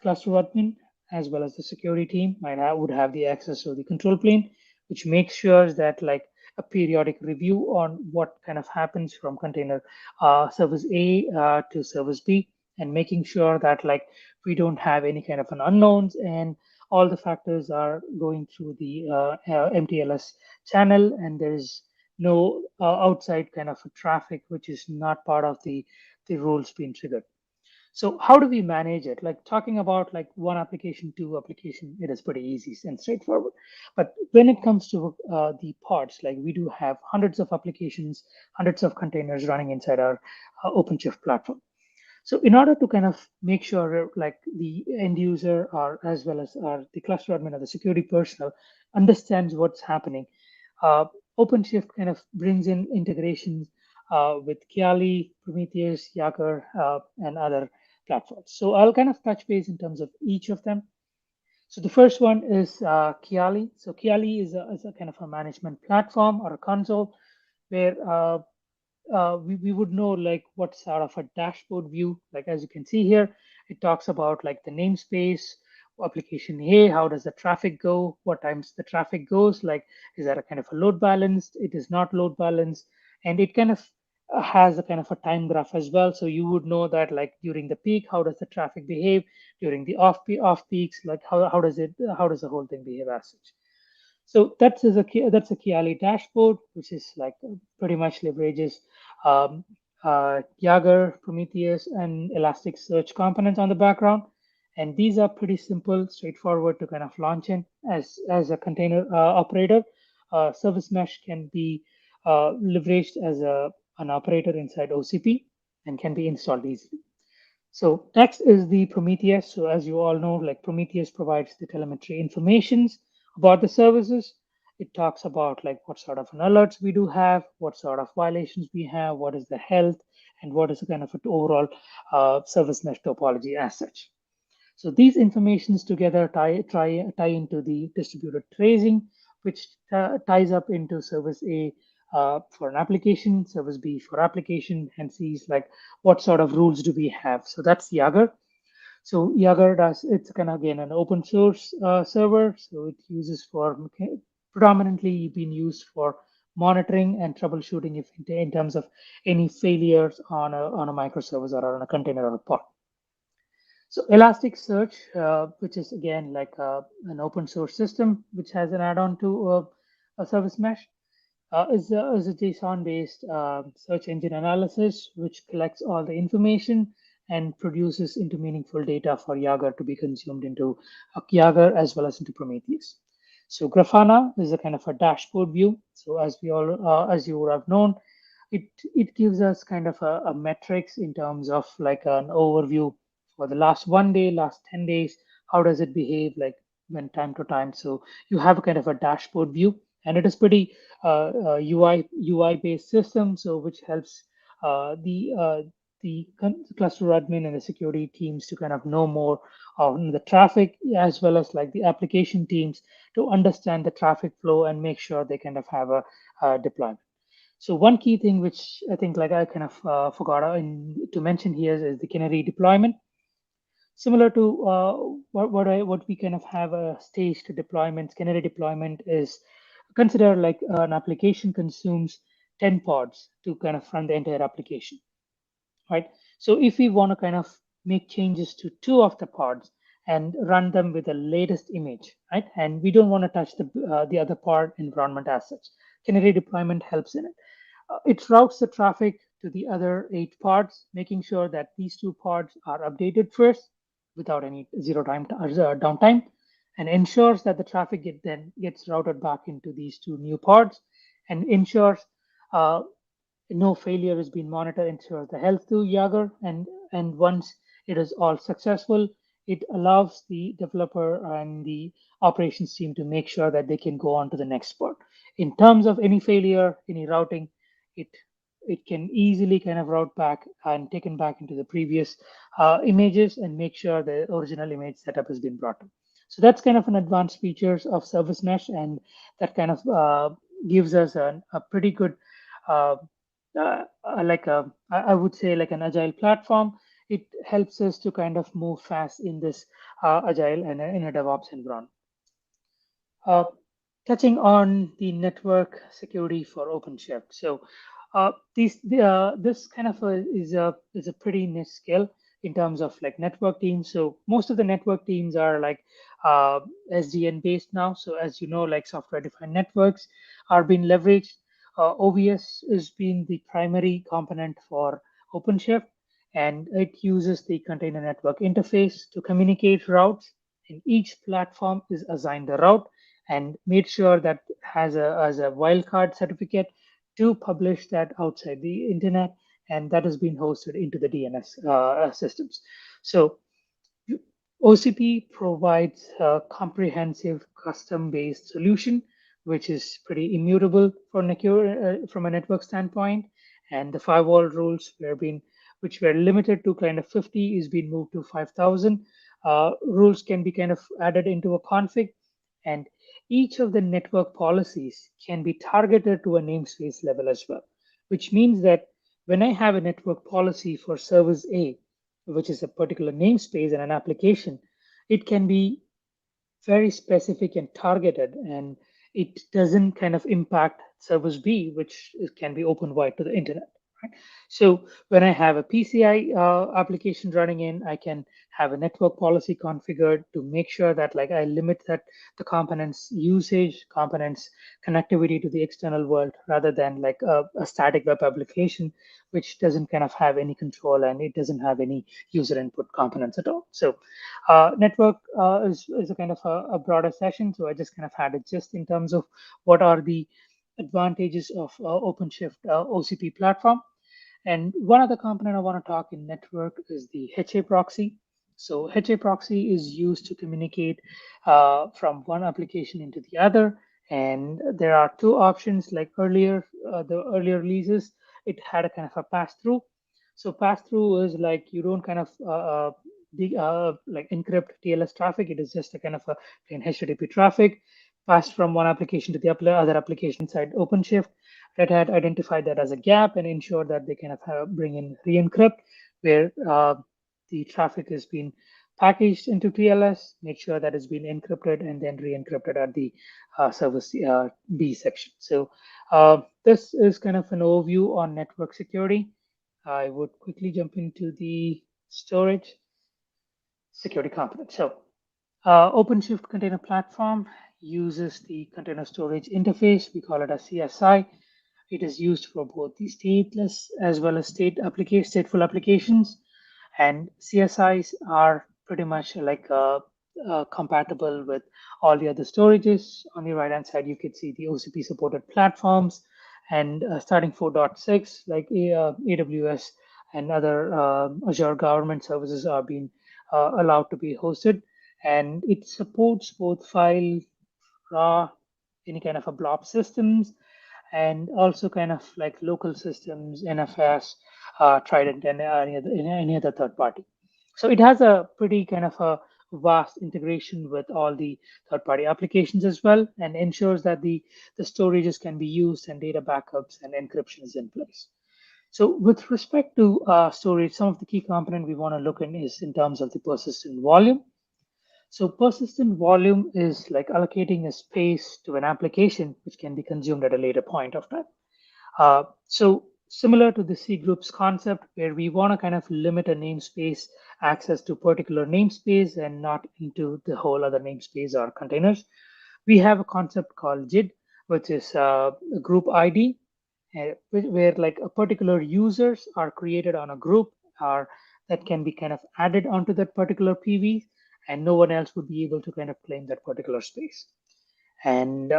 cluster admin as well as the security team would have the access to the control plane, which makes sure that like a periodic review on what kind of happens from container service A to service B, and making sure that like we don't have any kind of an unknowns and all the factors are going through the MTLS channel, and there is no outside kind of a traffic which is not part of the rules being triggered. So how do we manage it? Like talking about like one application, two application, it is pretty easy and straightforward. But when it comes to the pods, like we do have hundreds of applications, hundreds of containers running inside our OpenShift platform. So in order to kind of make sure like the end user or as well as the cluster admin or the security personnel understands what's happening, OpenShift kind of brings in integrations with Kiali, Prometheus, Jaeger, and other platforms. So I'll kind of touch base in terms of each of them. So the first one is Kiali. So Kiali is a kind of a management platform or a console where we would know like what sort of a dashboard view, like as you can see here, it talks about like the namespace, application A, how does the traffic go, what times the traffic goes, like is that a kind of a load balanced, it is not load balanced, and it kind of has a kind of a time graph as well. So you would know that like during the peak, how does the traffic behave, during the off peaks, like how does the whole thing behave as such. So that's a Kiali dashboard, which is like pretty much leverages Jaeger, Prometheus, and Elasticsearch components on the background. And these are pretty simple, straightforward to kind of launch in as a container operator. Service mesh can be leveraged as an operator inside OCP and can be installed easily. So next is the Prometheus. So as you all know, like Prometheus provides the telemetry informations about the services. It talks about like what sort of an alerts we do have, what sort of violations we have, what is the health, and what is the kind of an overall service mesh topology as such. So these informations together tie into the distributed tracing, which ties up into service A for an application, service B for application, and sees like what sort of rules do we have. So that's Jaeger. So Jaeger it's kind of again an open source server. So it uses for predominantly being used for monitoring and troubleshooting if in terms of any failures on a microservice or on a container or a pod. So Elasticsearch, which is again like an open source system, which has an add-on to a service mesh, is a JSON-based search engine analysis, which collects all the information and produces into meaningful data for Jaeger to be consumed into Jaeger as well as into Prometheus. So Grafana is a kind of a dashboard view. So as you would have known, it gives us kind of a metrics in terms of like an overview for the last 1 day, last 10 days, how does it behave like when time to time. So you have a kind of a dashboard view, and it is pretty UI based system, so which helps the cluster admin and the security teams to kind of know more on the traffic, as well as like the application teams to understand the traffic flow and make sure they kind of have a deployment. So one key thing which I think like I kind of forgot to mention here is the canary deployment. Similar to what we kind of have a staged deployment, canary deployment is consider like an application consumes 10 pods to kind of run the entire application, right? So if we want to kind of make changes to 2 of the pods and run them with the latest image, right? And we don't want to touch the other pod environment as such. Canary deployment helps in it. It routes the traffic to the other 8 pods, making sure that these 2 pods are updated first without any zero time downtime, and ensures that the traffic then gets routed back into these 2 new pods, and ensures no failure is being monitored, ensures the health to Jaeger, and once it is all successful, it allows the developer and the operations team to make sure that they can go on to the next part. In terms of any failure, any routing, it it can easily kind of route back and taken back into the previous images and make sure the original image setup has been brought up. So that's kind of an advanced features of ServiceMesh, and that kind of gives us a pretty good uh, I would say like an agile platform. It helps us to kind of move fast in this agile and in a DevOps environment. Touching on the network security for OpenShift. So this kind of is a pretty niche skill in terms of like network teams. So most of the network teams are like SDN based now. So as you know, like software defined networks are being leveraged. OVS has been the primary component for OpenShift, and it uses the container network interface to communicate routes, and each platform is assigned a route and made sure that has a wildcard certificate to publish that outside the internet, and that has been hosted into the DNS systems. So OCP provides a comprehensive custom-based solution, which is pretty immutable from a network standpoint. And the firewall rules which were limited to kind of 50 is being moved to 5,000. Rules can be kind of added into a config, and each of the network policies can be targeted to a namespace level as well, which means that when I have a network policy for service A, which is a particular namespace and an application, it can be very specific and targeted, and it doesn't kind of impact service B, which can be open wide to the internet. Right? So when I have a PCI application running in, I can have a network policy configured to make sure that like I limit that the components usage, components connectivity to the external world, rather than like a static web application, which doesn't kind of have any control and it doesn't have any user input components at all. So network is a kind of a broader session. So I just kind of had it just in terms of what are the advantages of OpenShift OCP platform. And one other component I want to talk in network is the HA proxy. So HA proxy is used to communicate from one application into the other. And there are 2 options like the earlier releases, it had a kind of a pass-through. So pass-through is like you don't kind of like encrypt TLS traffic. It is just a kind of a plain HTTP traffic passed from one application to the other application inside OpenShift. Red Hat identified that as a gap and ensured that they kind of bring in re-encrypt, where the traffic is being packaged into TLS, make sure that it's been encrypted and then re-encrypted at the service B section. So this is kind of an overview on network security. I would quickly jump into the storage security component. So OpenShift Container Platform uses the container storage interface. We call it a CSI. It is used for both the stateless as well as stateful applications. And CSIs are pretty much like compatible with all the other storages. On the right-hand side, you can see the OCP supported platforms and starting 4.6, like AWS and other Azure government services are being allowed to be hosted, and it supports both file, raw, any kind of a blob systems, and also kind of like local systems, NFS, Trident, and any other third party. So it has a pretty kind of a vast integration with all the third-party applications as well, and ensures that the storages can be used and data backups and encryption is in place. So with respect to storage, some of the key component we want to look in is in terms of the persistent volume. So persistent volume is like allocating a space to an application which can be consumed at a later point of time. So similar to the C groups concept, where we want to kind of limit a namespace access to particular namespace and not into the whole other namespace or containers, we have a concept called JID, which is a group ID, where like a particular users are created on a group or that can be kind of added onto that particular PV, and no one else would be able to kind of claim that particular space. And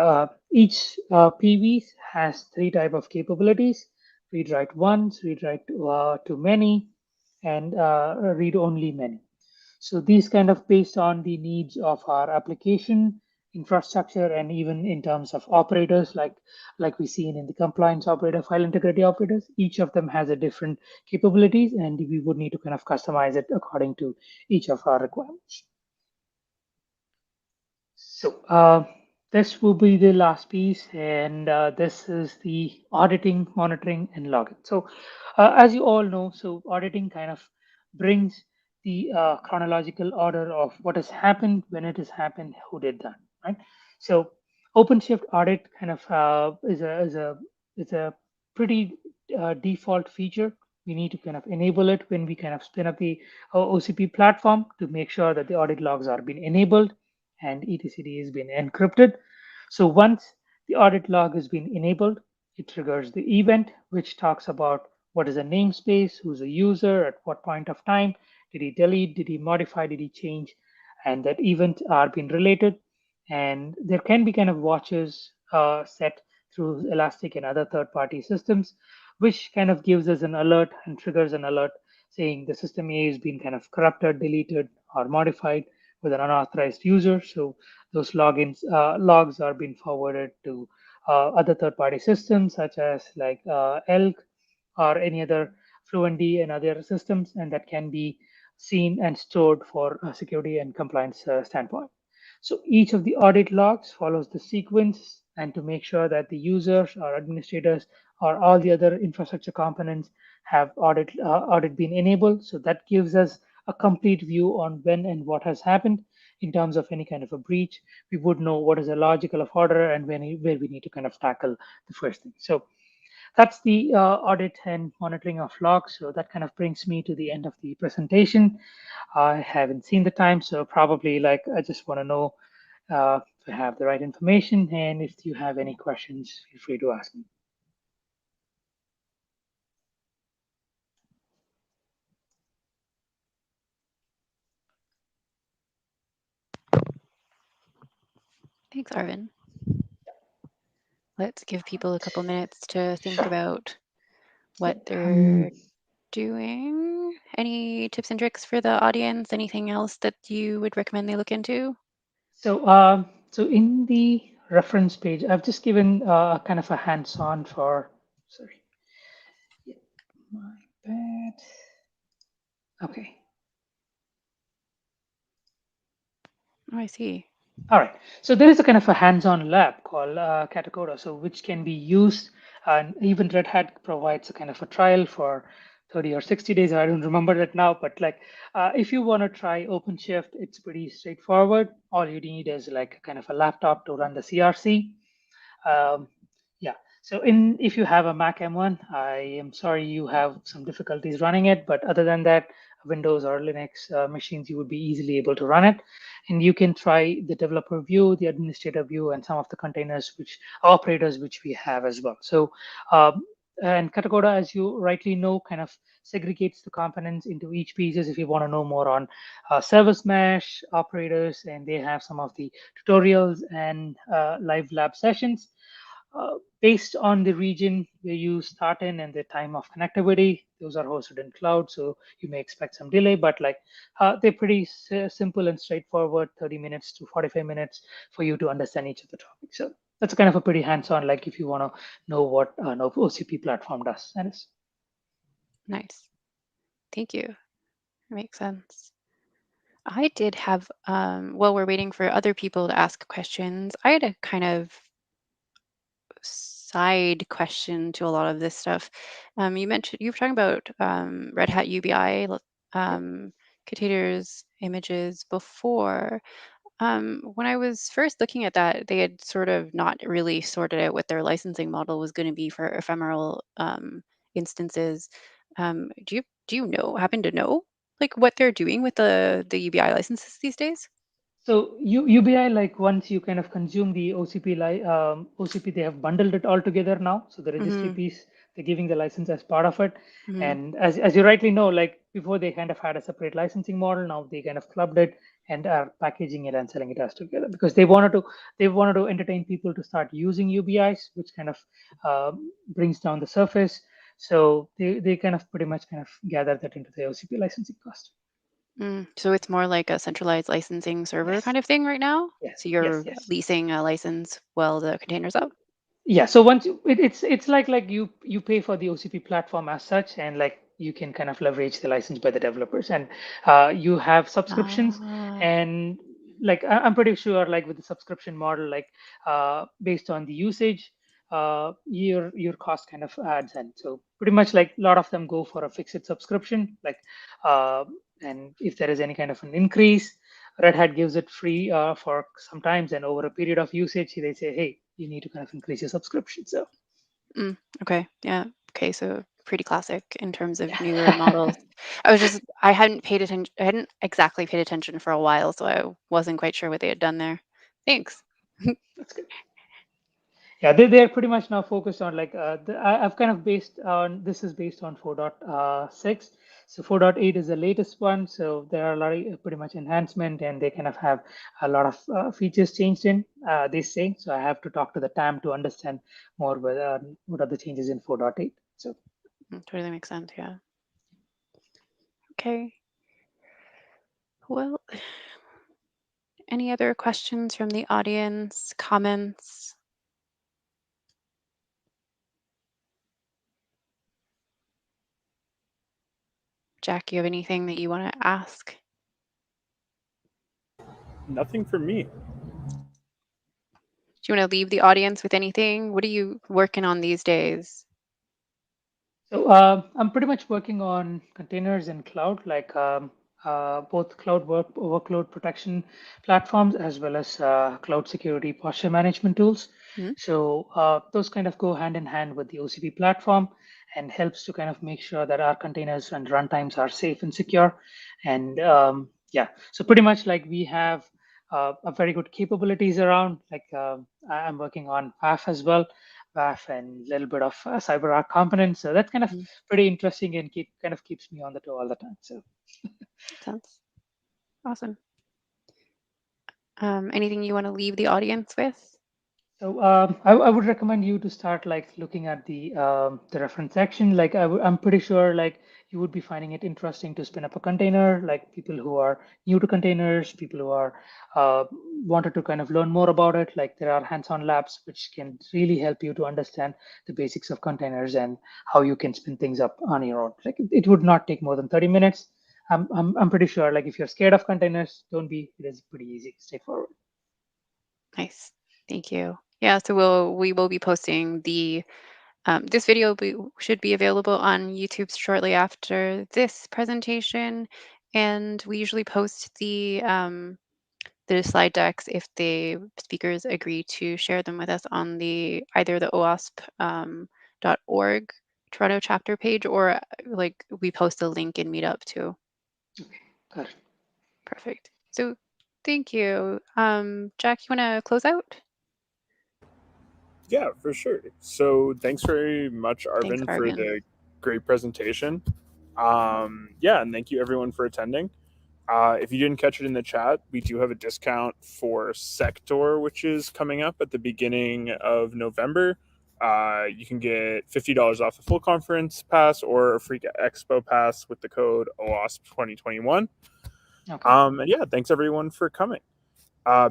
each PV has three type of capabilities: read write once, read write to many, and read only many. So these kind of based on the needs of our application infrastructure, and even in terms of operators, like we see in the compliance operator, file integrity operators, each of them has a different capabilities, and we would need to kind of customize it according to each of our requirements. So this will be the last piece, and this is the auditing, monitoring, and logging. So as you all know, so auditing kind of brings the chronological order of what has happened, when it has happened, who did that, right? So OpenShift audit kind of is a pretty default feature. We need to kind of enable it when we kind of spin up the OCP platform to make sure that the audit logs are being enabled and etcd has been encrypted. So once the audit log has been enabled, it triggers the event, which talks about what is a namespace, who's a user, at what point of time, did he delete, did he modify, did he change, and that event are being related. And there can be kind of watches set through Elastic and other third-party systems, which kind of gives us an alert and triggers an alert saying the system A has been kind of corrupted, deleted, or modified with an unauthorized user. So those logs are being forwarded to other third-party systems such as like Elk or any other Fluentd and other systems, and that can be seen and stored for a security and compliance standpoint. So each of the audit logs follows the sequence, and to make sure that the users or administrators or all the other infrastructure components have audit been enabled. So that gives us a complete view on when and what has happened in terms of any kind of a breach. We would know what is a logical of order and where we need to kind of tackle the first thing. So that's the audit and monitoring of logs. So that kind of brings me to the end of the presentation. I haven't seen the time, so probably like I just want to know if I have the right information, and if you have any questions, feel free to ask me. Thanks, Arvin. Let's give people a couple minutes to think about what they're doing. Any tips and tricks for the audience? Anything else that you would recommend they look into? So, so in the reference page, I've just given kind of a hands-on for. Sorry, yeah, my bad. Okay. Oh, I see. All right. So there is a kind of a hands-on lab called Katacoda, so which can be used, and even Red Hat provides a kind of a trial for 30 or 60 days. I don't remember it now, but like if you want to try OpenShift, it's pretty straightforward. All you need is like kind of a laptop to run the CRC. Yeah. So if you have a Mac M1, I am sorry you have some difficulties running it, but other than that, Windows or Linux machines, you would be easily able to run it. And you can try the developer view, the administrator view, and some of the containers, which operators, which we have as well. So, and Katacoda, as you rightly know, kind of segregates the components into each pieces. If you want to know more on ServiceMesh operators, and they have some of the tutorials and live lab sessions. based on the region where you start in and the time of connectivity, those are hosted in cloud, so you may expect some delay, but like they're pretty simple and straightforward, 30 minutes to 45 minutes for you to understand each of the topics. So that's kind of a pretty hands-on, like if you want to know what an OCP platform does. Nice. Thank you. Makes sense. I did have, while we're waiting for other people to ask questions, I had a kind of side question to a lot of this stuff. You were talking about Red Hat UBI containers images before. When I was first looking at that, they had sort of not really sorted out what their licensing model was going to be for ephemeral instances. Happen to know, like what they're doing with the UBI licenses these days? So UBI, like once you kind of consume the OCP, they have bundled it all together now. So the registry Mm-hmm. piece, they're giving the license as part of it. Mm-hmm. And as you rightly know, like before they kind of had a separate licensing model. Now they kind of clubbed it and are packaging it and selling it as together because they wanted to entertain people to start using UBIs, which kind of brings down the surface. So they kind of pretty much kind of gather that into the OCP licensing cost. So it's more like a centralized licensing server Yes. kind of thing right now. Yes. So Yes. you're Yes. leasing a license while the container's up. Yeah, so once it's like you pay for the OCP platform as such, and like you can kind of leverage the license by the developers, and you have subscriptions, Ah, and like I'm pretty sure like with the subscription model, like based on the usage, your cost kind of adds in. So pretty much like a lot of them go for a fixed subscription, like uh, and if there is any kind of an increase, Red Hat gives it free for sometimes, and over a period of usage, they say, hey, you need to kind of increase your subscription. So okay, yeah, okay. So pretty classic in terms of newer yeah, models. I hadn't paid attention. I hadn't exactly paid attention for a while, so I wasn't quite sure what they had done there. Thanks. that's good. Yeah, they're pretty much now focused on like I've kind of based on this is based on 4.6. So 4.8 is the latest one. So there are a lot of pretty much enhancement, and they kind of have a lot of features changed in. They say so. I have to talk to the TAM to understand more whether what are the changes in 4.8. So Totally makes sense. Yeah. Okay. Well, any other questions from the audience? Comments? Jack, you have anything that you want to ask? Nothing for me. Do you want to leave the audience with anything? What are you working on these days? So I'm pretty much working on containers in cloud, like both workload protection platforms as well as cloud security posture management tools. Hmm? So those kind of go hand in hand with the OCP platform and helps to kind of make sure that our containers and runtimes are safe and secure. And yeah, so pretty much like we have a very good capabilities around. Like I'm working on PAF as well, WAF and a little bit of CyberArk components. So that's kind of Mhm. pretty interesting and kind of keeps me on the toe all the time. So Makes sense. Awesome. Anything you want to leave the audience with? So I would recommend you to start like looking at the reference section. Like I'm pretty sure like you would be finding it interesting to spin up a container. Like people who are new to containers, people who are wanted to kind of learn more about it. Like there are hands-on labs which can really help you to understand the basics of containers and how you can spin things up on your own. Like it would not take more than 30 minutes. I'm pretty sure like if you're scared of containers, don't be. It is pretty easy, straightforward. Nice. Thank you. Yeah, so we will be posting the this should be available on YouTube shortly after this presentation, and we usually post the slide decks if the speakers agree to share them with us on the either the OWASP .org Toronto chapter page, or like we post a link in Meetup too. Okay, got it. Perfect. So thank you. Jack, you want to close out? Yeah, for sure. So thanks very much, Thanks, Arvin, for Arvin. the great presentation. Yeah, and thank you everyone for attending. If you didn't catch it in the chat, we do have a discount for Sector, which is coming up at the beginning of November. You can get $50 off the full conference pass or a free expo pass with the code OWASP 2021. Okay. And yeah, thanks everyone for coming.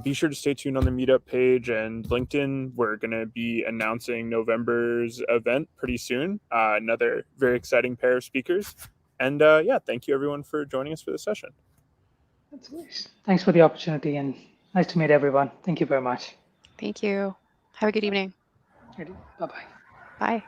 Be sure to stay tuned on the meetup page and LinkedIn. We're going to be announcing November's event pretty soon. Another very exciting pair of speakers. And yeah, thank you everyone for joining us for the session. That's great. Thanks for the opportunity and nice to meet everyone. Thank you very much. Thank you. Have a good evening. Bye-bye. Bye.